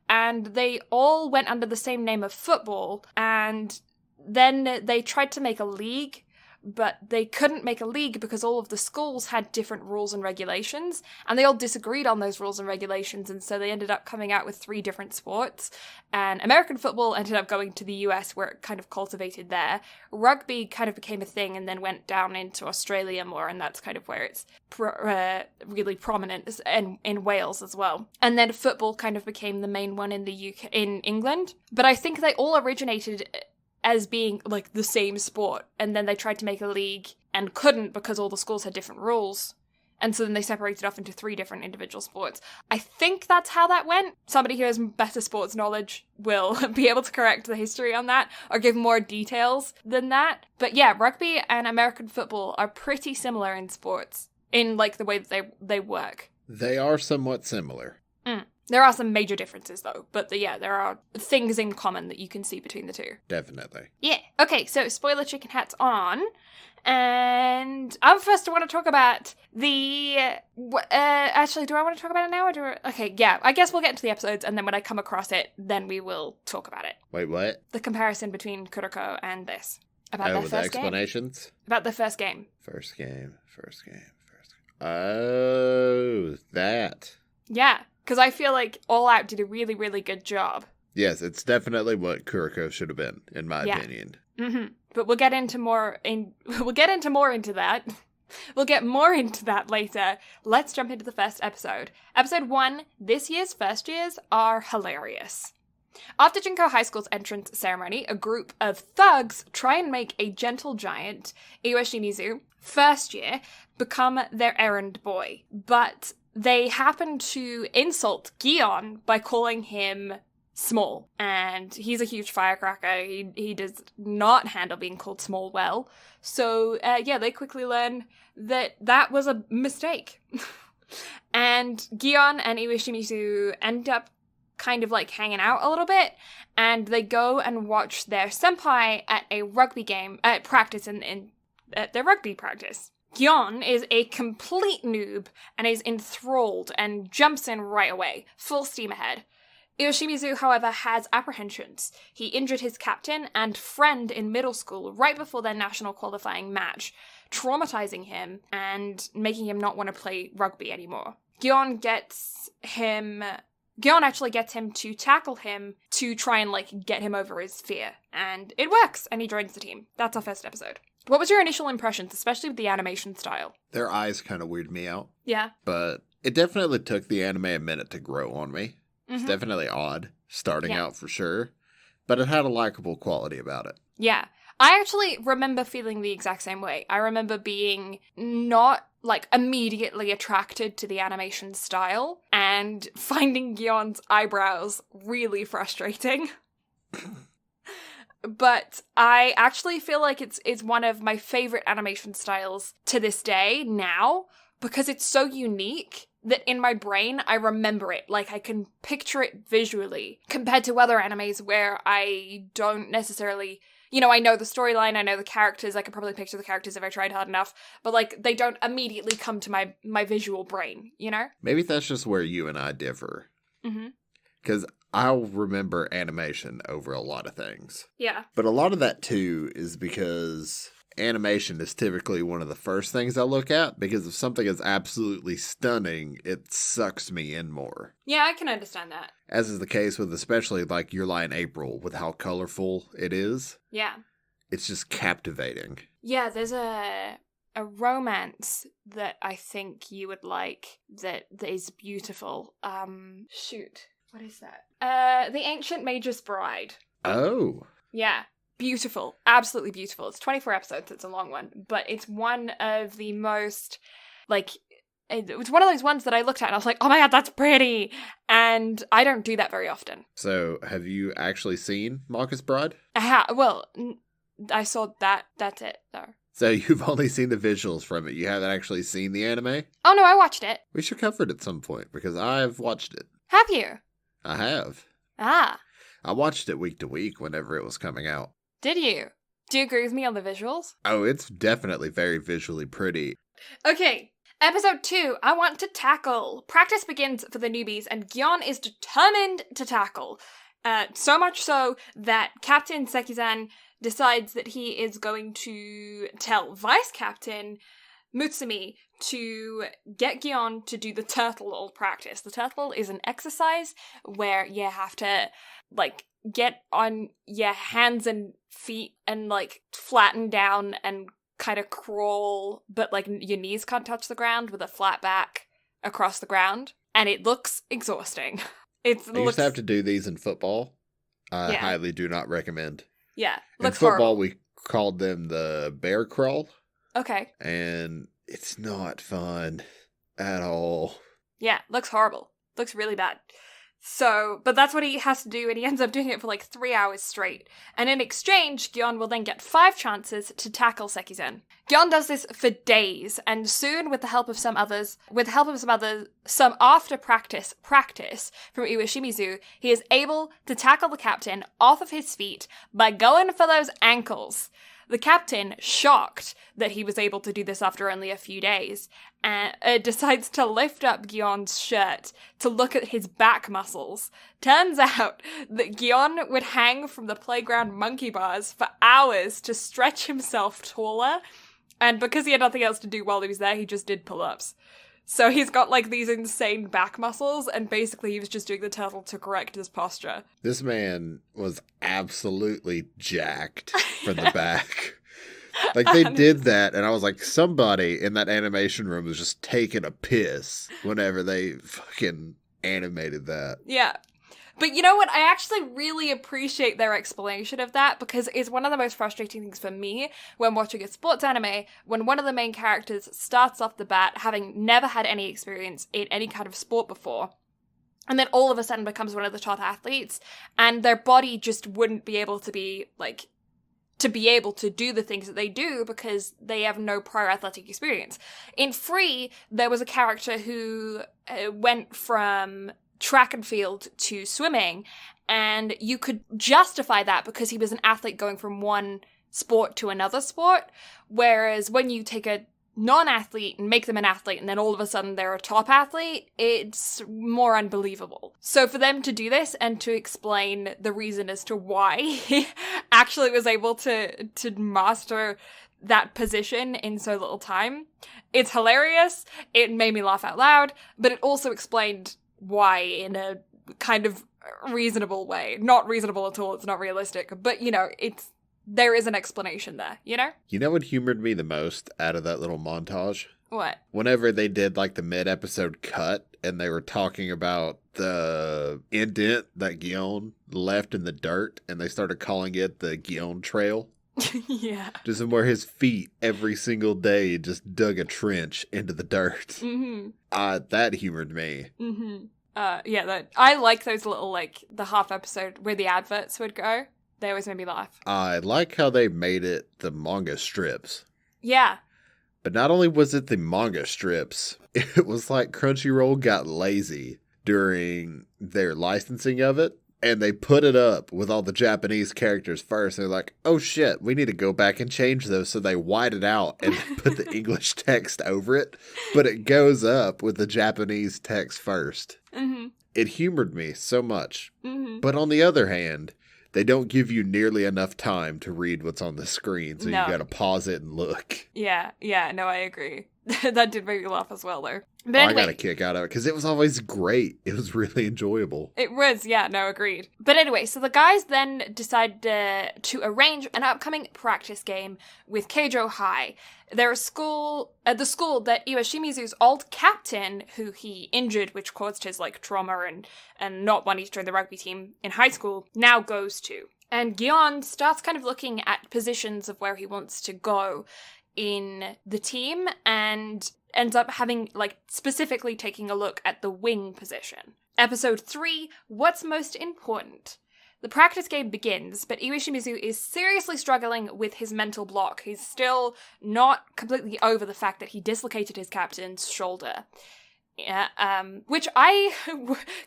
and they all went under the same name of football, and then they tried to make a league, but they couldn't make a league because all of the schools had different rules and regulations, and they all disagreed on those rules and regulations, and so they ended up coming out with 3 different sports. And American football ended up going to the US, where it kind of cultivated there. Rugby kind of became a thing and then went down into Australia more, and that's kind of where it's really prominent, and in Wales as well. And then football kind of became the main one in the UK, in England. But I think they all originated as being like the same sport, and then they tried to make a league and couldn't because all the schools had different rules, and so then they separated off into 3 different individual sports. I think that's how that went. Somebody who has better sports knowledge will be able to correct the history on that or give more details than that. But yeah, rugby and American football are pretty similar in sports, in like the way that they work. They are somewhat similar. There are some major differences, though, but there are things in common that you can see between the 2. Definitely. Yeah. Okay, so spoiler chicken hat's on, and I'm first to want to talk about the... actually, do I want to talk about it now, or okay, yeah, I guess we'll get into the episodes, and then when I come across it, then we will talk about it. Wait, what? The comparison between Kuroko and this. About their with first the explanations? Game. About the first game. First game. Oh, that. Yeah. Because I feel like All Out did a really, really good job. Yes, it's definitely what Kuroko should have been, in my opinion. Mm-hmm. But we'll get more into that. We'll get more into that later. Let's jump into the first episode. Episode 1, this year's first years are hilarious. After Jinko High School's entrance ceremony, a group of thugs try and make a gentle giant, Iwashimizu, first year, become their errand boy. But they happen to insult Gion by calling him small. And he's a huge firecracker. He does not handle being called small well. So, they quickly learn that was a mistake. And Gion and Iwashimizu end up kind of like hanging out a little bit, and they go and watch their senpai at a rugby game, at practice at their rugby practice. Gion is a complete noob and is enthralled and jumps in right away, full steam ahead. Iwashimizu, however, has apprehensions. He injured his captain and friend in middle school right before their national qualifying match, traumatizing him and making him not want to play rugby anymore. Gion actually gets him to tackle him to try and like get him over his fear, and it works, and he joins the team. That's our first episode. What was your initial impressions, especially with the animation style? Their eyes kind of weirded me out. Yeah. But it definitely took the anime a minute to grow on me. Mm-hmm. It's definitely odd, starting out for sure. But it had a likable quality about it. Yeah. I actually remember feeling the exact same way. I remember being not, like, immediately attracted to the animation style and finding Gion's eyebrows really frustrating. But I actually feel like it's one of my favorite animation styles to this day now, because it's so unique that in my brain I remember it. Like, I can picture it visually, compared to other animes where I don't necessarily... You know, I know the storyline, I know the characters, I could probably picture the characters if I tried hard enough, but, like, they don't immediately come to my visual brain, you know? Maybe that's just where you and I differ. Mm-hmm. Because I'll remember animation over a lot of things. Yeah. But a lot of that, too, is because animation is typically one of the first things I look at, because if something is absolutely stunning, it sucks me in more. Yeah, I can understand that. As is the case with especially, like, Your Lie in April, with how colorful it is. Yeah. It's just captivating. Yeah, there's a romance that I think you would like that is beautiful. Shoot. What is that? The Ancient Mage's Bride. Oh. Yeah. Beautiful. Absolutely beautiful. It's 24 episodes. It's a long one. But it's one of the most, like, it was one of those ones that I looked at and I was like, oh my god, that's pretty. And I don't do that very often. So, have you actually seen Marcus Bride? Well, I saw that. That's it, though. So, you've only seen the visuals from it. You haven't actually seen the anime? Oh no, I watched it. We should cover it at some point, because I've watched it. Have you? I have. Ah. I watched it week to week whenever it was coming out. Did you? Do you agree with me on the visuals? Oh, it's definitely very visually pretty. Okay, episode 2, I want to tackle. Practice begins for the newbies, and Gion is determined to tackle. So much so that Captain Sekizan decides that he is going to tell Vice Captain Mutsumi to get Gion to do the turtle practice. The turtle is an exercise where you have to, like, get on your hands and feet and, like, flatten down and kind of crawl, but, like, your knees can't touch the ground with a flat back across the ground. And it looks exhausting. I used to have to do these in football. I highly do not recommend. Yeah, looks horrible. In football, we called them the bear crawl. Okay. And it's not fun at all. Yeah, looks horrible. Looks really bad. So, but that's what he has to do, and he ends up doing it for like 3 hours straight. And in exchange, Gion will then get 5 chances to tackle Sekizan. Gion does this for days, and soon, with the help of some after practice from Iwashimizu, he is able to tackle the captain off of his feet by going for those ankles. The captain, shocked that he was able to do this after only a few days, decides to lift up Gion's shirt to look at his back muscles. Turns out that Gion would hang from the playground monkey bars for hours to stretch himself taller, and because he had nothing else to do while he was there, he just did pull-ups. So he's got, like, these insane back muscles, and basically he was just doing the turtle to correct his posture. This man was absolutely jacked from the back. Like, they did that, and I was like, somebody in that animation room was just taking a piss whenever they fucking animated that. Yeah. But you know what? I actually really appreciate their explanation of that, because it's one of the most frustrating things for me when watching a sports anime, when one of the main characters starts off the bat having never had any experience in any kind of sport before, and then all of a sudden becomes one of the top athletes, and their body just wouldn't be able to be, like, to be able to do the things that they do because they have no prior athletic experience. In Free, there was a character who went from track and field to swimming, and you could justify that because he was an athlete going from one sport to another sport, whereas when you take a non-athlete and make them an athlete and then all of a sudden they're a top athlete, it's more unbelievable. So for them to do this and to explain the reason as to why he actually was able to master that position in so little time, it's hilarious. It made me laugh out loud, but it also explained why in a kind of reasonable way. Not reasonable at all, it's not realistic, but, you know, there is an explanation there, you know? You know what humored me the most out of that little montage? What? Whenever they did, like, the mid-episode cut, and they were talking about the indent that Gion left in the dirt, and they started calling it the Gion Trail. Yeah. Just where his feet every single day just dug a trench into the dirt. Mm-hmm. That humored me. Mm-hmm. I like those little, like, the half episode where the adverts would go. They always made me laugh. I like how they made it the manga strips. Yeah. But not only was it the manga strips, it was like Crunchyroll got lazy during their licensing of it, and they put it up with all the Japanese characters first. They're like, oh shit, we need to go back and change those. So they white it out and put the English text over it, but it goes up with the Japanese text first. Mm-hmm. it humored me so much. Mm-hmm. But on the other hand, they don't give you nearly enough time to read what's on the screen, so No. you gotta pause it and look. Yeah, no, I agree. That did make me laugh as well, though. But I anyway, got a kick out of it, because it was always great. It was really enjoyable. it was, yeah, no, agreed. But anyway, so the guys then decide to arrange an upcoming practice game with Keijo High. They're the school that Iwashimizu's old captain, who he injured, which caused his, trauma and not wanting to join the rugby team in high school, now goes to. And Gion starts kind of looking at positions of where he wants to go in the team and ends up having, specifically taking a look at the wing position. Episode 3, What's Most Important? The practice game begins, but Iwashimizu is seriously struggling with his mental block. He's still not completely over the fact that he dislocated his captain's shoulder. Yeah, which I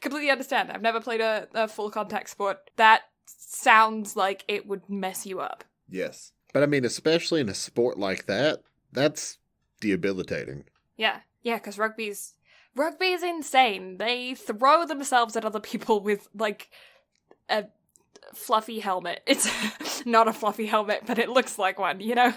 completely understand. I've never played a full contact sport. That sounds like it would mess you up. Yes. But I mean, especially in a sport like that, that's debilitating. Yeah, because rugby's insane. They throw themselves at other people with, a fluffy helmet. It's not a fluffy helmet, but it looks like one, you know?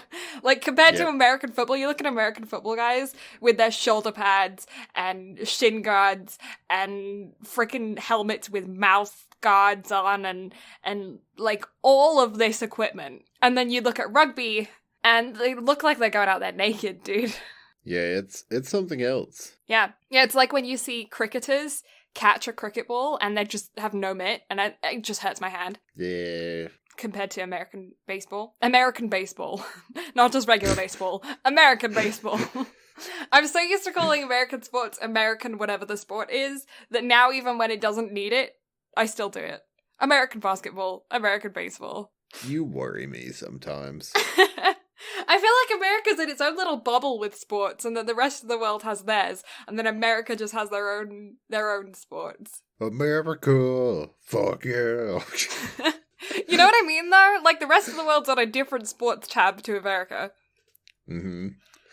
Compared to American football, you look at American football guys with their shoulder pads and shin guards and freaking helmets with mouth guards on and all of this equipment. And then you look at rugby and they look like they're going out there naked, dude. Yeah, it's something else. Yeah, it's like when you see cricketers catch a cricket ball and they just have no mitt, and it just hurts my hand. Yeah. Compared to American baseball. Not just regular baseball. American baseball. I'm so used to calling American sports American whatever the sport is, that now even when it doesn't need it, I still do it. American basketball, American baseball. You worry me sometimes. I feel like America's in its own little bubble with sports, and then the rest of the world has theirs, and then America just has their own sports. America, fuck yeah. You know what I mean, though? The rest of the world's on a different sports tab to America. Mm-hmm.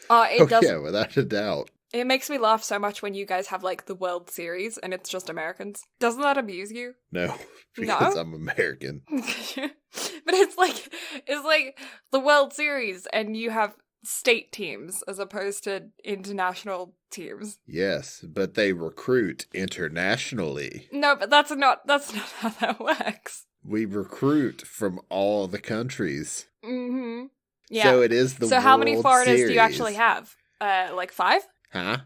It does. Yeah, without a doubt. It makes me laugh so much when you guys have, the World Series, and it's just Americans. Doesn't that amuse you? No, because No? I'm American. But it's like the World Series, and you have state teams as opposed to international teams. Yes, but they recruit internationally. No, but that's not how that works. We recruit from all the countries. Mm-hmm. Yeah. So it is the So how many World foreigners Series. do you actually have? 5? Huh?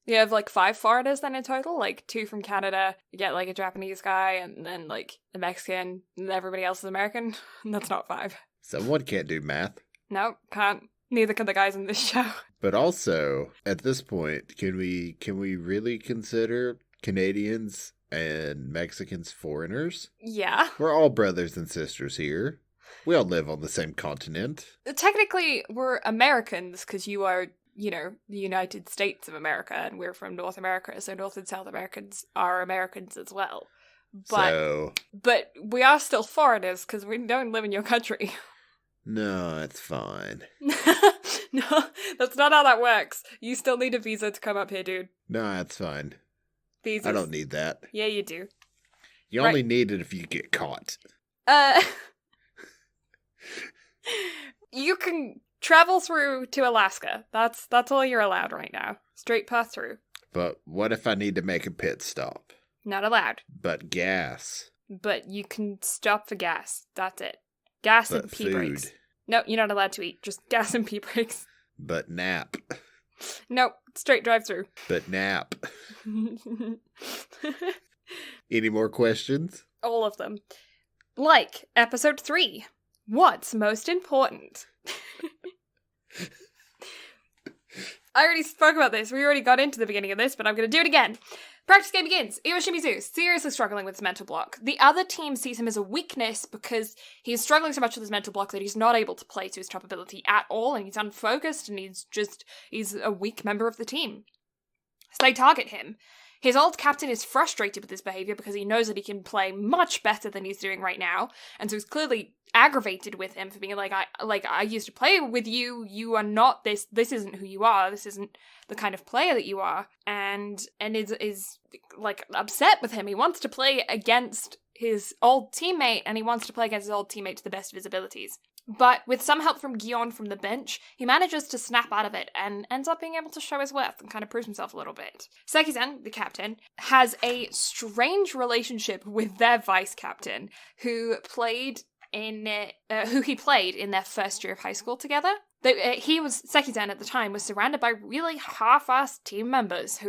You have 5 foreigners then in total? 2 from Canada, you get a Japanese guy, and then a Mexican, and everybody else is American. That's not 5. Someone can't do math. No, can't. Neither can the guys in this show. But also, at this point, can we really consider Canadians and Mexicans foreigners? Yeah. We're all brothers and sisters here. We all live on the same continent. Technically, we're Americans, because you are, the United States of America, and we're from North America, so North and South Americans are Americans as well. But we are still foreigners, because we don't live in your country. No, it's fine. No, that's not how that works. You still need a visa to come up here, dude. No, it's fine. Visas. I don't need that. Yeah, you do. You only need it if you get caught. You can travel through to Alaska. That's all you're allowed right now. Straight path through. But what if I need to make a pit stop? Not allowed. But gas. But you can stop for gas. That's it. Gas But and pee food. breaks. No, you're not allowed to eat. Just gas and pee breaks. But nap. Nope. Straight drive through. But nap. Any more questions? All of them. Episode 3. What's most important? I already spoke about this. We already got into the beginning of this, but I'm going to do it again. Practice game begins. Iwashimizu, seriously struggling with his mental block. The other team sees him as a weakness because he's struggling so much with his mental block that he's not able to play to his top ability at all, and he's unfocused, and he's a weak member of the team. So they target him. His old captain is frustrated with his behavior because he knows that he can play much better than he's doing right now, and so he's clearly aggravated with him for being like, I used to play with you, you are not this isn't who you are, this isn't the kind of player that you are, and is like upset with him. He wants to play against his old teammate, and he wants to play against his old teammate to the best of his abilities. But with some help from Gion from the bench, he manages to snap out of it and ends up being able to show his worth and kind of prove himself a little bit. Seki-sen, the captain, has a strange relationship with their vice captain, who he played in their first year of high school together. Seki-sen at the time was surrounded by really half-assed team members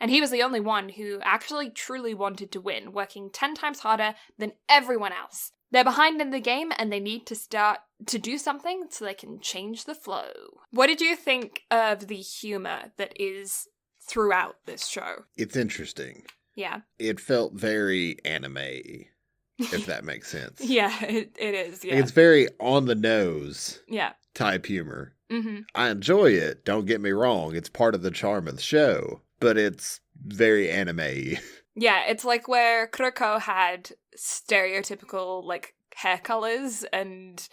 and he was the only one who actually truly wanted to win, working 10 times harder than everyone else. They're behind in the game and they need to start to do something so they can change the flow. What did you think of the humor that is throughout this show? It's interesting. Yeah. It felt very anime, if that makes sense. Yeah, it is, yeah. It's very on the nose type humor. Mm-hmm. I enjoy it, don't get me wrong. It's part of the charm of the show, but it's very anime. Yeah, it's like where Kuroko had stereotypical, like, hair colors and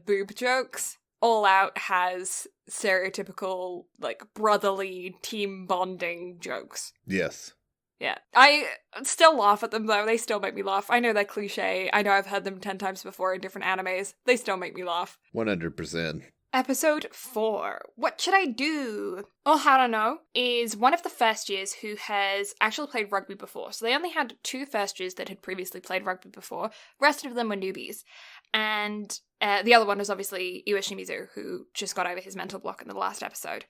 boob jokes. All Out has stereotypical, like, brotherly team bonding jokes. Yes. Yeah. I still laugh at them, though. They still make me laugh. I know they're cliche. I know I've heard them 10 times before in different animes. They still make me laugh. 100%. Episode 4. What should I do? Oharano is one of the first years who has actually played rugby before. So they only had 2 first years that had previously played rugby before. Rest of them were newbies. And the other one was obviously Iwashimizu, who just got over his mental block in the last episode.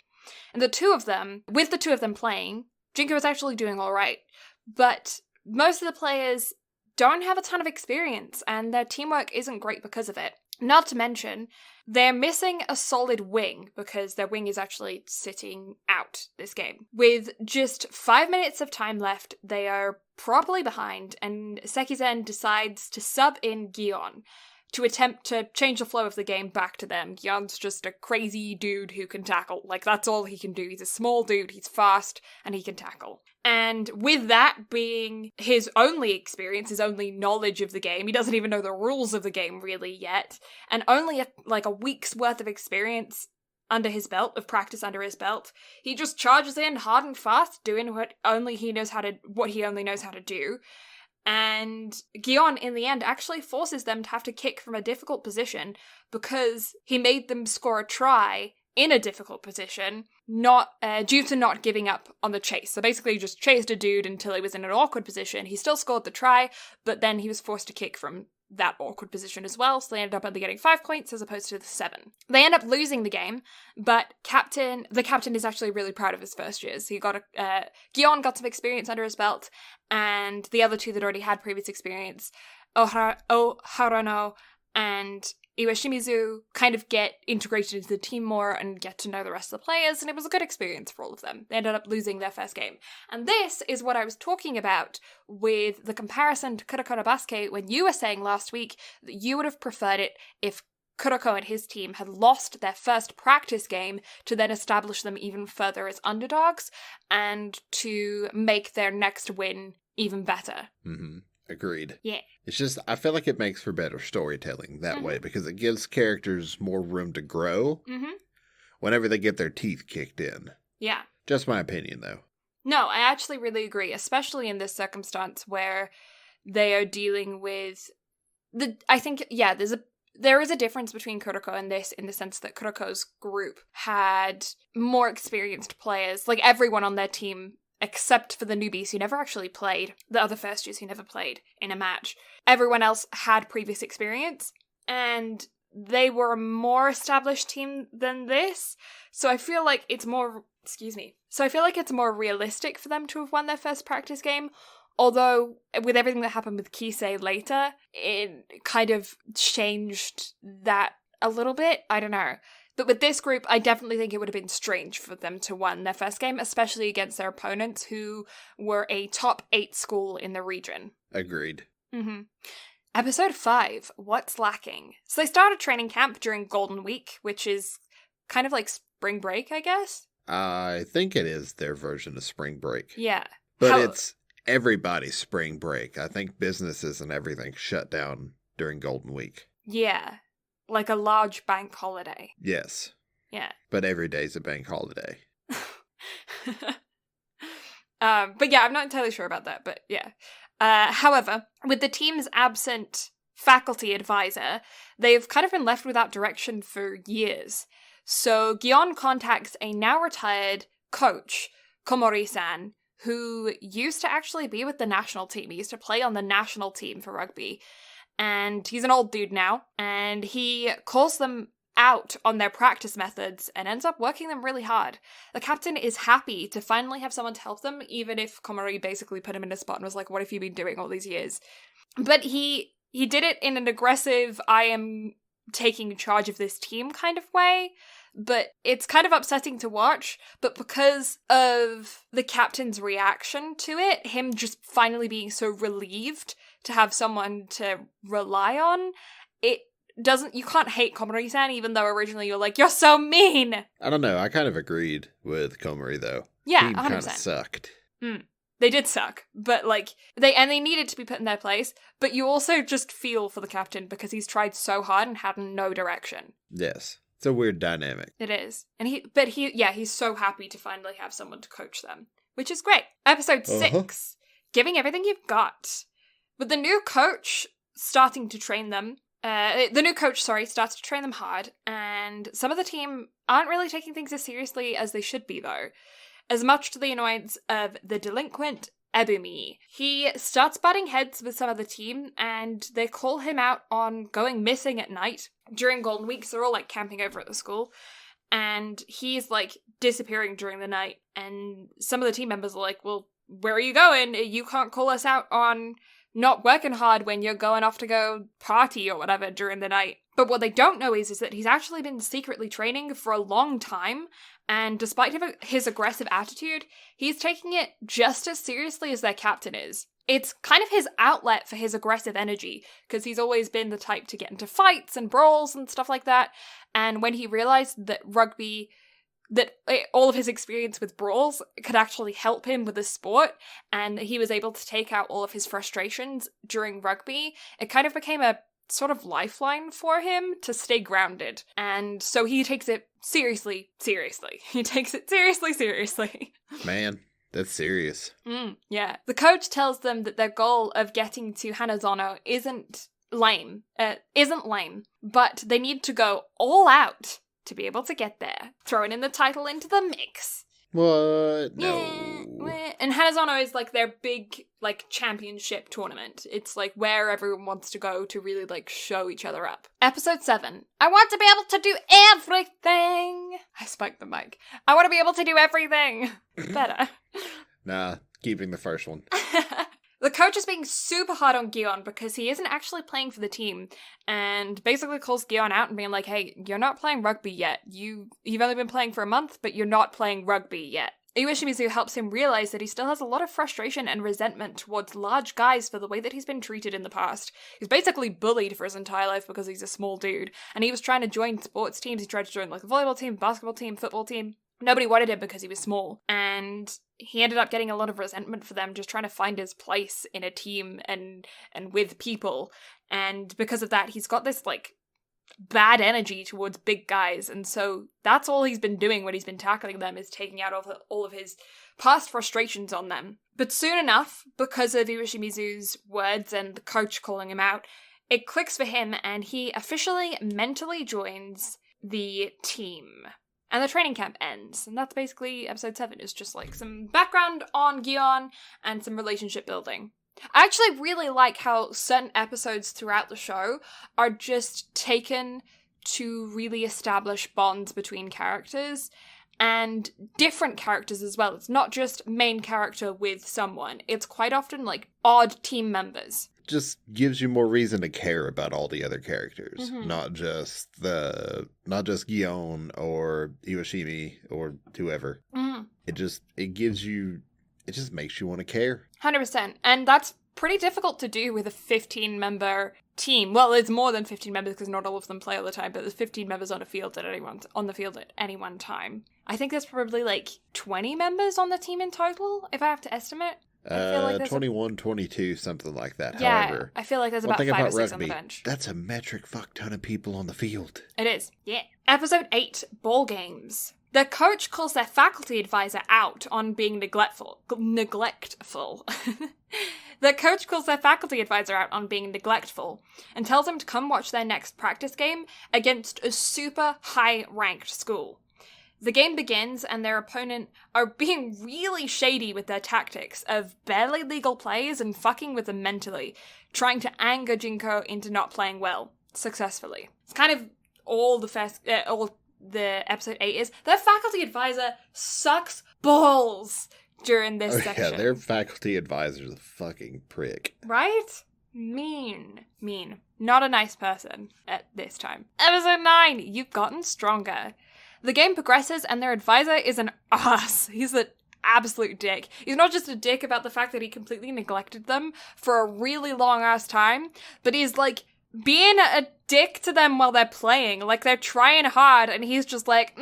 And with the two of them playing, Jinko was actually doing all right. But most of the players don't have a ton of experience, and their teamwork isn't great because of it. Not to mention, they're missing a solid wing because their wing is actually sitting out this game. With just 5 minutes of time left, they are properly behind, and Seki-sen decides to sub in Gion to attempt to change the flow of the game back to them. Gion's just a crazy dude who can tackle. Like, that's all he can do. He's a small dude, he's fast, and he can tackle. And with that being his only experience, his only knowledge of the game, he doesn't even know the rules of the game really yet, and only a week's worth of experience under his belt, of practice under his belt, he just charges in hard and fast, doing what he only knows how to do. And Gion, in the end, actually forces them to have to kick from a difficult position because he made them score a try in a difficult position, not due to not giving up on the chase. So basically he just chased a dude until he was in an awkward position. He still scored the try, but then he was forced to kick from that awkward position as well, so they ended up only getting 5 points as opposed to the 7. They end up losing the game, but the captain is actually really proud of his first years. Gion got some experience under his belt, and the other 2 that already had previous experience, Harano and Iwashimizu, kind of get integrated into the team more and get to know the rest of the players, and it was a good experience for all of them. They ended up losing their first game. And this is what I was talking about with the comparison to Kuroko no Basket when you were saying last week that you would have preferred it if Kuroko and his team had lost their first practice game to then establish them even further as underdogs and to make their next win even better. Mm-hmm. Agreed. Yeah. It's just, I feel like it makes for better storytelling that way because it gives characters more room to grow whenever they get their teeth kicked in. Yeah. Just my opinion, though. No, I actually really agree, especially in this circumstance where they are dealing with there is a difference between Kuroko and this in the sense that Kuroko's group had more experienced players, like everyone on their team except for the newbies who never actually played, the other first years who never played in a match. Everyone else had previous experience, and they were a more established team than this, so I feel like it's more realistic for them to have won their first practice game, although with everything that happened with Kisei later, it kind of changed that a little bit. I don't know. But with this group, I definitely think it would have been strange for them to win their first game, especially against their opponents who were a top 8 school in the region. Agreed. Mm-hmm. Episode 5, What's Lacking? So they started training camp during Golden Week, which is kind of like spring break, I guess? I think it is their version of spring break. Yeah. But it's everybody's spring break. I think businesses and everything shut down during Golden Week. Yeah. Like a large bank holiday. Yes. Yeah. But every day's a bank holiday. But yeah, I'm not entirely sure about that, but yeah. However, with the team's absent faculty advisor, they've kind of been left without direction for years. So Gion contacts a now retired coach, Komori-san, who used to actually be with the national team. He used to play on the national team for rugby. And he's an old dude now, and he calls them out on their practice methods and ends up working them really hard. The captain is happy to finally have someone to help them, even if Komori basically put him in a spot and was like, what have you been doing all these years? But he did it in an aggressive, I am taking charge of this team kind of way. But it's kind of upsetting to watch, but because of the captain's reaction to it, him just finally being so relieved to have someone to rely on, you can't hate Komori-san, even though originally you're like, you're so mean! I don't know, I kind of agreed with Komori, though. Yeah, Team 100%. kind of sucked. They did suck, but like, they needed to be put in their place, but you also just feel for the captain because he's tried so hard and had no direction. Yes. It's a weird dynamic. It is. And he's so happy to finally have someone to coach them, which is great. Episode 6, giving everything you've got. With the new coach starting to train them, starts to train them hard, and some of the team aren't really taking things as seriously as they should be, though. As much to the annoyance of the delinquent Ebumi. He starts butting heads with some of the team, and they call him out on going missing at night during Golden Week, so they're all, like, camping over at the school, and he's, like, disappearing during the night, and some of the team members are like, well, where are you going? You can't call us out on not working hard when you're going off to go party or whatever during the night. But what they don't know is that he's actually been secretly training for a long time, and despite his aggressive attitude, he's taking it just as seriously as their captain is. It's kind of his outlet for his aggressive energy, because he's always been the type to get into fights and brawls and stuff like that, and when he realized that all of his experience with brawls could actually help him with the sport, and he was able to take out all of his frustrations during rugby, it kind of became a sort of lifeline for him to stay grounded. And so he takes it seriously. He takes it seriously. Man, that's serious. Yeah. The coach tells them that their goal of getting to Hanazono isn't lame, but they need to go all out to be able to get there. Throwing in the title into the mix. What? No. And Hanazono is like their big like championship tournament. It's like where everyone wants to go to really like show each other up. Episode 7. I want to be able to do everything. I spiked the mic. I want to be able to do everything. Better. Nah, keeping the first one. The coach is being super hard on Gion because he isn't actually playing for the team, and basically calls Gion out and being like, hey, you're not playing rugby yet. You've only been playing for a month, but you're not playing rugby yet. Iwashimizu helps him realize that he still has a lot of frustration and resentment towards large guys for the way that he's been treated in the past. He's basically bullied for his entire life because he's a small dude, and he was trying to join sports teams. He tried to join like a volleyball team, basketball team, football team. Nobody wanted him because he was small, and he ended up getting a lot of resentment for them, just trying to find his place in a team and with people. And because of that, he's got this like bad energy towards big guys, and so that's all he's been doing when he's been tackling them, is taking out all of his past frustrations on them. But soon enough, because of Iwashimizu's words and the coach calling him out, it clicks for him, and he officially mentally joins the team. And the training camp ends, and that's basically episode 7. It's just like some background on Gion and some relationship building. I actually really like how certain episodes throughout the show are just taken to really establish bonds between characters, and different characters as well. It's not just main character with someone. It's quite often like odd team members. Just gives you more reason to care about all the other characters, not just Gion or Iwashimi or whoever. It just makes you want to care. 100%. And that's pretty difficult to do with a 15-member team. Well, it's more than 15 members because not all of them play all the time, but there's 15 members on the field at any one time. I think there's probably like 20 members on the team in total, if I have to estimate. I feel like 21, 22, something like that. Yeah, however, I feel like there's about 5 or 6 on the bench. That's a metric fuck ton of people on the field. It is, yeah. Episode 8, Ball Games. The coach calls their faculty advisor out on being neglectful. The coach calls their faculty advisor out on being neglectful and tells him to come watch their next practice game against a super high-ranked school. The game begins and their opponent are being really shady with their tactics of barely legal plays and fucking with them mentally, trying to anger Jinko into not playing well, successfully. It's kind of all the episode 8 is. Their faculty advisor sucks balls during this section. Yeah, their faculty advisor's a fucking prick. Right? Mean. Not a nice person at this time. Episode 9, You've Gotten Stronger. The game progresses and their advisor is an ass. He's an absolute dick. He's not just a dick about the fact that he completely neglected them for a really long ass time, but he's like being a dick to them while they're playing. Like they're trying hard and he's just like,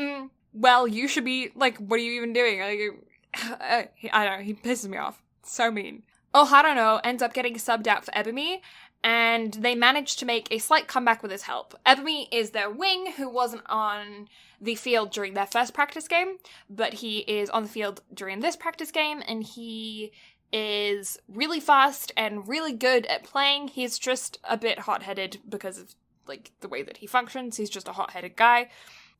well, you should be like, what are you even doing? I don't know, he pisses me off. So mean. Oh, Haruno ends up getting subbed out for Ebony, and they manage to make a slight comeback with his help. Ebony is their wing, who wasn't on the field during their first practice game, but he is on the field during this practice game, and he is really fast and really good at playing. He's just a bit hot-headed because of, like, the way that he functions. He's just a hot-headed guy.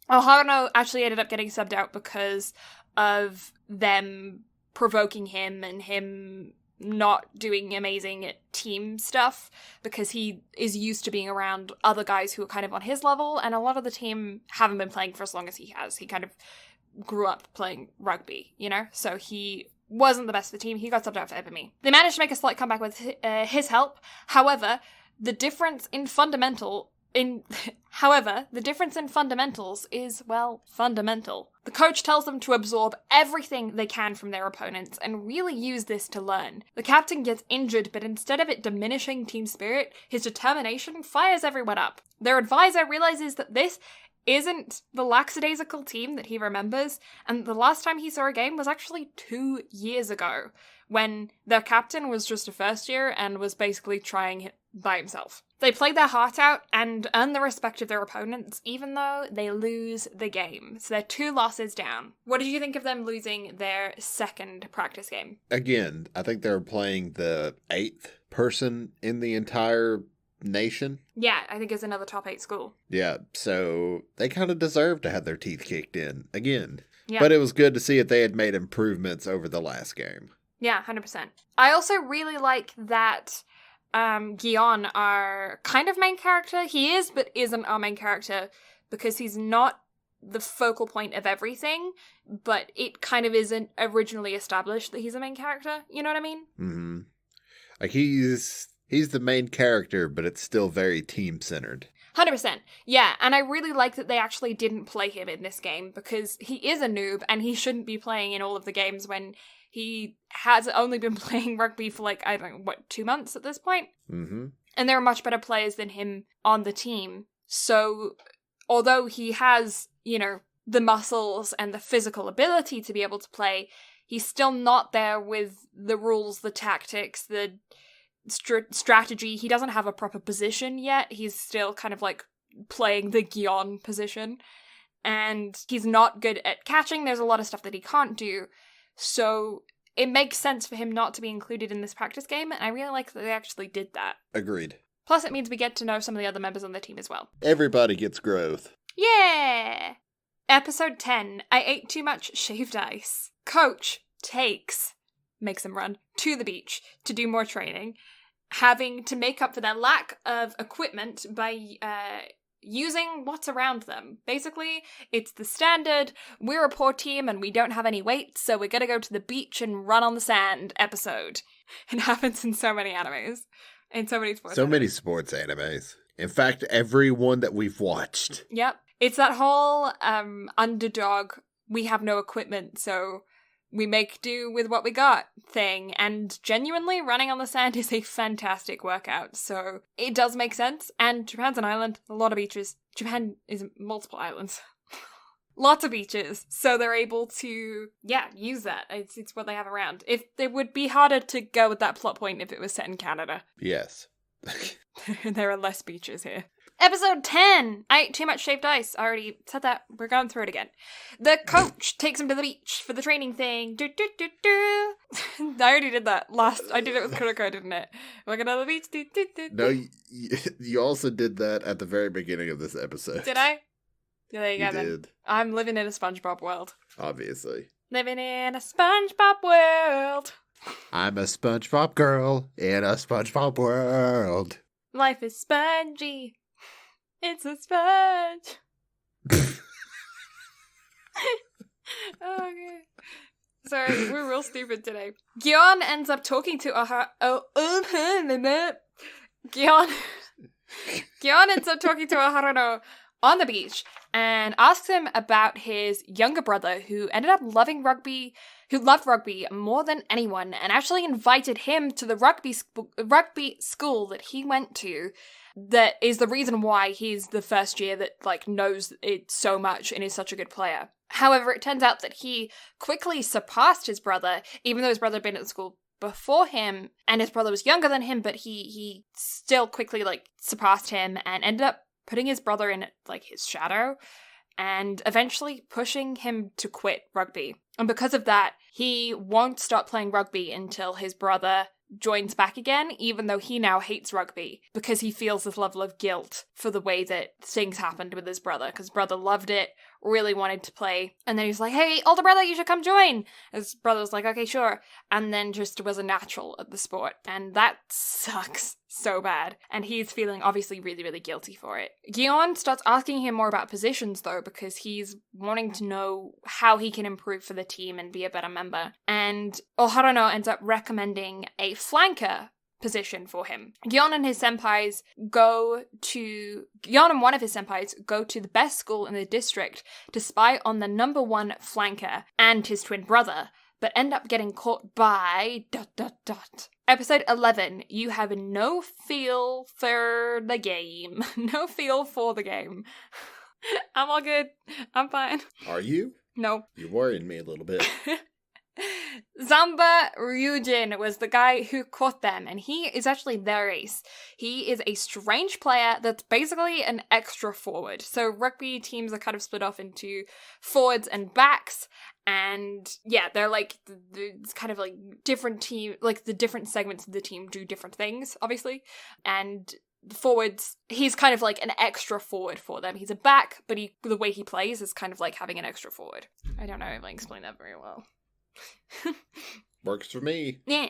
Oh, Haruno actually ended up getting subbed out because of them provoking him and him not doing amazing at team stuff because he is used to being around other guys who are kind of on his level, and a lot of the team haven't been playing for as long as he has. He kind of grew up playing rugby, you know? So he wasn't the best for the team. He got subbed out for Ebony. They managed to make a slight comeback with his help. However, the difference in fundamentals is, well, fundamental. The coach tells them to absorb everything they can from their opponents and really use this to learn. The captain gets injured, but instead of it diminishing team spirit, his determination fires everyone up. Their advisor realizes that this isn't the lackadaisical team that he remembers, and the last time he saw a game was actually 2 years ago, when their captain was just a first year and was basically trying by himself. They play their heart out and earn the respect of their opponents, even though they lose the game. So they're 2 losses down. What did you think of them losing their second practice game? Again, I think they're playing the 8th person in the entire nation. Yeah, I think it's another top 8 school. Yeah, so they kind of deserve to have their teeth kicked in again. Yeah. But it was good to see that they had made improvements over the last game. Yeah, 100%. I also really like that Gion, our kind of main character, he is but isn't our main character because he's not the focal point of everything, but it kind of isn't originally established that he's a main character. You know what I mean? Mm-hmm. Like he's the main character, but it's still very team-centered. 100%. Yeah, and I really like that they actually didn't play him in this game because he is a noob and he shouldn't be playing in all of the games when he has only been playing rugby for 2 months at this point? Mm-hmm. And there are much better players than him on the team. So, although he has, the muscles and the physical ability to be able to play, he's still not there with the rules, the tactics, the strategy. He doesn't have a proper position yet. He's still kind of playing the Gion position. And he's not good at catching. There's a lot of stuff that he can't do. So it makes sense for him not to be included in this practice game, and I really like that they actually did that. Agreed. Plus, it means we get to know some of the other members on the team as well. Everybody gets growth. Yeah! Episode 10, I ate too much shaved ice. Coach makes him run to the beach to do more training, having to make up for their lack of equipment by using what's around them. Basically, it's the standard, we're a poor team and we don't have any weights, so we're gonna go to the beach and run on the sand episode. It happens in so many animes. In so many sports animes. Many sports animes. In fact, every one that we've watched. Yep. It's that whole underdog, we have no equipment, so we make do with what we got thing, and genuinely running on the sand is a fantastic workout, so it does make sense, and Japan's an island, a lot of beaches. Japan is multiple islands. Lots of beaches. So they're able to, use that. It's what they have around. It would be harder to go with that plot point if it was set in Canada. Yes. There are less beaches here. Episode 10! I ate too much shaved ice. I already said that. We're going through it again. The coach takes him to the beach for the training thing. Do, do, do, do. I already did that last. I did it with Kuroko, didn't it? We're going to the beach. Do, do, do, do. No, you also did that at the very beginning of this episode. Did I? Yeah, there you go then. Did. I'm living in a SpongeBob world. Obviously. Living in a SpongeBob world. I'm a SpongeBob girl in a SpongeBob world. Life is spongy. It's a sponge. Okay. Sorry, we're real stupid today. Gyeon ends up talking to Gyeon ends up talking to Harano on the beach and asks him about his younger brother who ended up loving rugby, who loved rugby more than anyone, and actually invited him to the rugby school that he went to. That is the reason why he's the first year that, like, knows it so much and is such a good player. However, it turns out that he quickly surpassed his brother, even though his brother had been at the school before him, and his brother was younger than him, but he still quickly, like, surpassed him and ended up putting his brother in, like, his shadow, and eventually pushing him to quit rugby. And because of that, he won't stop playing rugby until his brother joins back again, even though he now hates rugby, because he feels this level of guilt for the way that things happened with his brother, because brother loved it, really wanted to play, and then he's like, hey, older brother, you should come join! His brother's like, okay, sure, and then just was a natural at the sport, and that sucks so bad, and he's feeling obviously really, really guilty for it. Gyeon starts asking him more about positions, though, because he's wanting to know how he can improve for the team and be a better member, and Oharano ends up recommending a flanker position for him. Gyeon and one of his senpais go to the best school in the district to spy on the number one flanker and his twin brother, but end up getting caught by ... Episode 11, you have no feel for the game. No feel for the game. I'm all good. I'm fine. Are you? No. You're worrying me a little bit. Zamba Ryujin was the guy who caught them, and he is actually their ace. He is a strange player that's basically an extra forward. So rugby teams are kind of split off into forwards and backs, and yeah, they're like, it's kind of like different team, like the different segments of the team do different things, obviously, and the forwards, he's kind of like an extra forward for them. He's a back, but the way he plays is kind of like having an extra forward. I don't know if I explained that very well. Works for me. Yeah.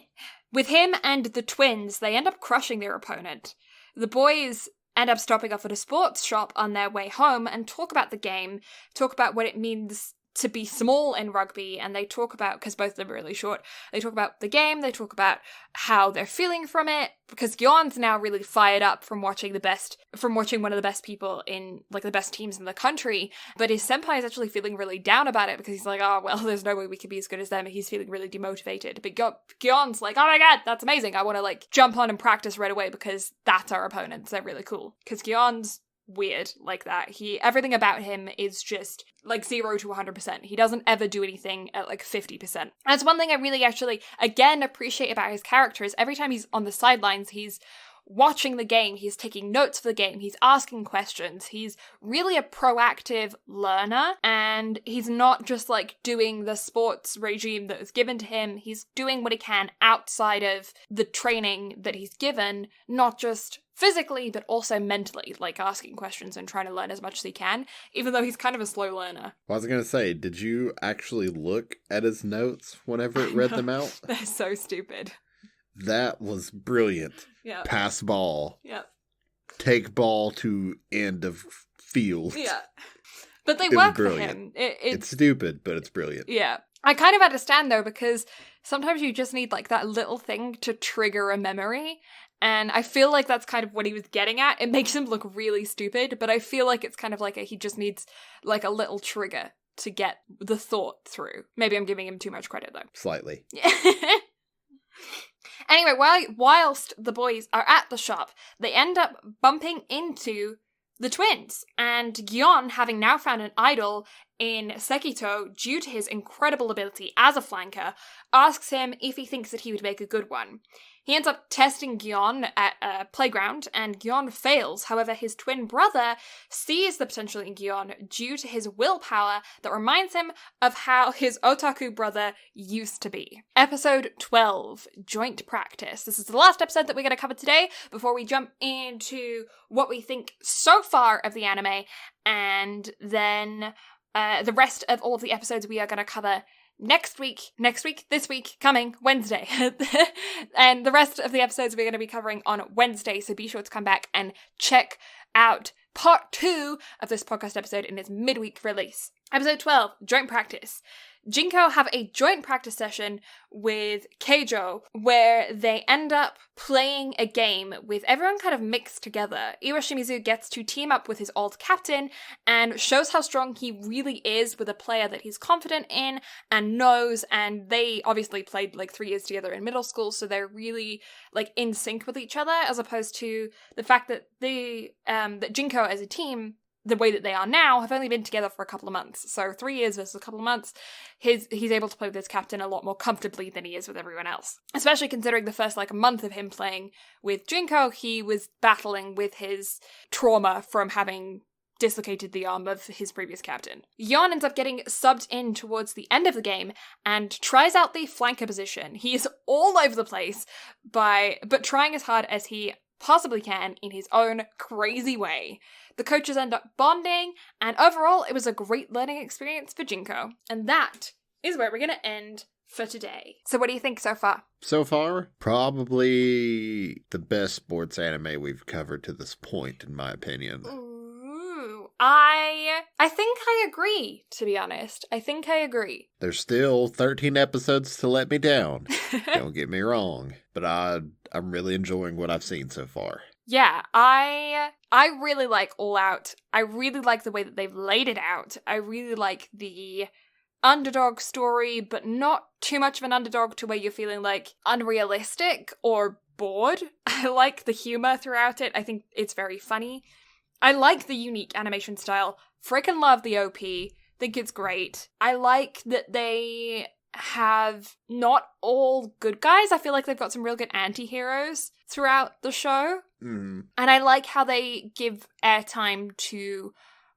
With him and the twins, they end up crushing their opponent. The boys end up stopping off at a sports shop on their way home and talk about the game, talk about what it means to be small in rugby, and they talk about, because both of them are really short, they talk about the game, they talk about how they're feeling from it, because Gyeon's now really fired up from watching one of the best people in, like, the best teams in the country, but his senpai is actually feeling really down about it, because he's like, oh, well, there's no way we can be as good as them, and he's feeling really demotivated, but Gyeon's like, oh my god, that's amazing, I want to, like, jump on and practice right away, because that's our opponents, they're really cool, because Gyeon's weird like that. Everything about him is just like 0 to 100%. He doesn't ever do anything at like 50%. That's one thing I really actually, again, appreciate about his character is every time he's on the sidelines, he's watching the game, he's taking notes for the game, he's asking questions, he's really a proactive learner, and he's not just like doing the sports regime that was given to him, he's doing what he can outside of the training that he's given, not just physically, but also mentally, like asking questions and trying to learn as much as he can, even though he's kind of a slow learner. Well, I was going to say, did you actually look at his notes whenever it read them out? They're so stupid. That was brilliant. Yeah. Pass ball. Yeah. Take ball to end of field. Yeah. But they work for him. It's stupid, but it's brilliant. Yeah. I kind of understand, though, because sometimes you just need, like, that little thing to trigger a memory. And I feel like that's kind of what he was getting at. It makes him look really stupid, but I feel like it's kind of like he just needs, like, a little trigger to get the thought through. Maybe I'm giving him too much credit, though. Slightly. Anyway, whilst the boys are at the shop, they end up bumping into the twins, and Gyeon, having now found an idol, in Sekito, due to his incredible ability as a flanker, asks him if he thinks that he would make a good one. He ends up testing Gion at a playground, and Gion fails. However, his twin brother sees the potential in Gion due to his willpower that reminds him of how his otaku brother used to be. Episode 12, Joint Practice. This is the last episode that we're going to cover today before we jump into what we think so far of the anime, and then the rest of all of the episodes we are going to cover this week, coming Wednesday. And the rest of the episodes we're going to be covering on Wednesday, so be sure to come back and check out part 2 of this podcast episode in its midweek release. Episode 12, Joint Practice. Jinko have a joint practice session with Keijo where they end up playing a game with everyone kind of mixed together. Iwashimizu gets to team up with his old captain and shows how strong he really is with a player that he's confident in and knows, and they obviously played like 3 years together in middle school, so they're really like in sync with each other, as opposed to the fact that that Jinko as a team, the way that they are now, have only been together for a couple of months. So 3 years versus a couple of months, he's able to play with his captain a lot more comfortably than he is with everyone else. Especially considering the first month of him playing with Jinko, he was battling with his trauma from having dislocated the arm of his previous captain. Yon ends up getting subbed in towards the end of the game and tries out the flanker position. He is all over the place, but trying as hard as he possibly can in his own crazy way. The coaches end up bonding, and overall it was a great learning experience for Jinko. And that is where we're going to end for today. So what do you think so far? So far, probably the best sports anime we've covered to this point, in my opinion. Ooh, I think I agree, to be honest. I think I agree. There's still 13 episodes to let me down. Don't get me wrong. But I'm really enjoying what I've seen so far. Yeah, I really like All Out. I really like the way that they've laid it out. I really like the underdog story, but not too much of an underdog to where you're feeling unrealistic or bored. I like the humor throughout it. I think it's very funny. I like the unique animation style. Freaking love the OP. Think it's great. I like that they have not all good guys. I feel like they've got some real good anti-heroes throughout the show. Mm. And I like how they give airtime to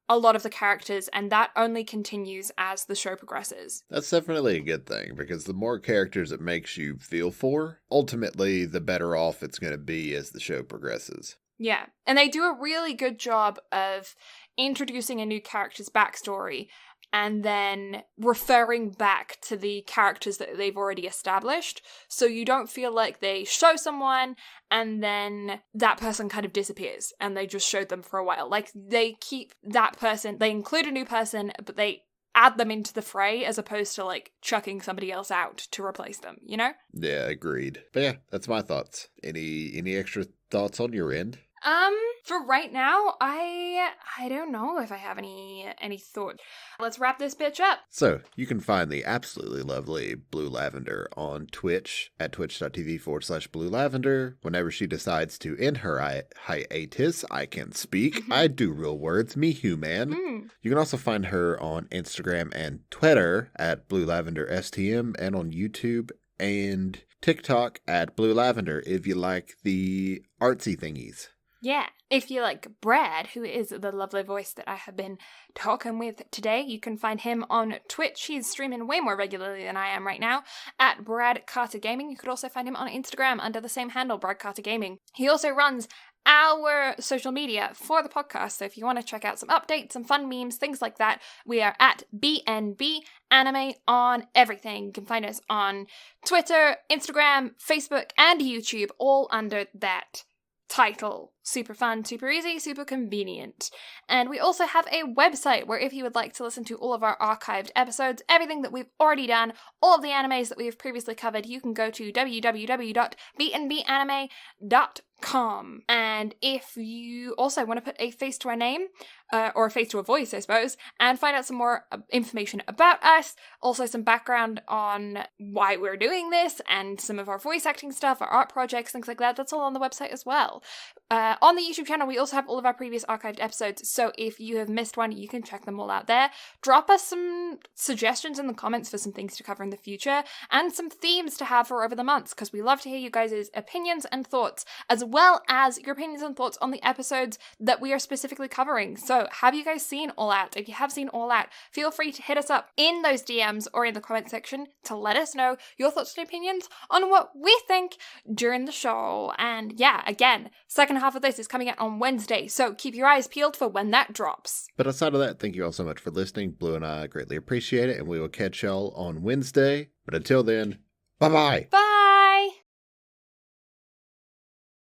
a lot of the characters, and that only continues as the show progresses. That's definitely a good thing, because the more characters it makes you feel for, ultimately the better off it's going to be as the show progresses. Yeah, and they do a really good job of introducing a new character's backstory and then referring back to the characters that they've already established, so you don't feel like they show someone and then that person kind of disappears and they just showed them for a while. They keep that person, they include a new person, but they add them into the fray as opposed to chucking somebody else out to replace them, you know? Yeah, agreed. But yeah, that's my thoughts. Any extra thoughts on your end? For right now, I don't know if I have any thought. Let's wrap this bitch up. So, you can find the absolutely lovely Blue Lavender on Twitch at twitch.tv/Blue Lavender. Whenever she decides to end her hiatus, I can speak. I do real words, me human. You can also find her on Instagram and Twitter at Blue Lavender STM, and on YouTube and TikTok at Blue Lavender if you like the artsy thingies. Yeah. If you like Brad, who is the lovely voice that I have been talking with today, you can find him on Twitch. He's streaming way more regularly than I am right now at Brad Carter Gaming. You could also find him on Instagram under the same handle, Brad Carter Gaming. He also runs our social media for the podcast, so if you want to check out some updates, some fun memes, things like that, we are at BnB Anime on everything. You can find us on Twitter, Instagram, Facebook, and YouTube, all under that title. Super fun, super easy, super convenient. And we also have a website where if you would like to listen to all of our archived episodes, everything that we've already done, all of the animes that we have previously covered, you can go to www.bnbanime.com. And if you also want to put a face to our name, or a face to a voice, I suppose, and find out some more information about us, also some background on why we're doing this, and some of our voice acting stuff, our art projects, things like that, that's all on the website as well. On the YouTube channel, we also have all of our previous archived episodes, so if you have missed one, you can check them all out there. Drop us some suggestions in the comments for some things to cover in the future, and some themes to have for over the months, because we love to hear you guys' opinions and thoughts, as well as your opinions and thoughts on the episodes that we are specifically covering. So have you guys seen All Out? If you have seen All Out, feel free to hit us up in those DMs or in the comment section to let us know your thoughts and opinions on what we think during the show. And yeah, again, second half of this is coming out on Wednesday, so keep your eyes peeled for when that drops. But aside of that, thank you all so much for listening. Blue and I greatly appreciate it, and we will catch y'all on Wednesday. But until then, bye-bye. Bye!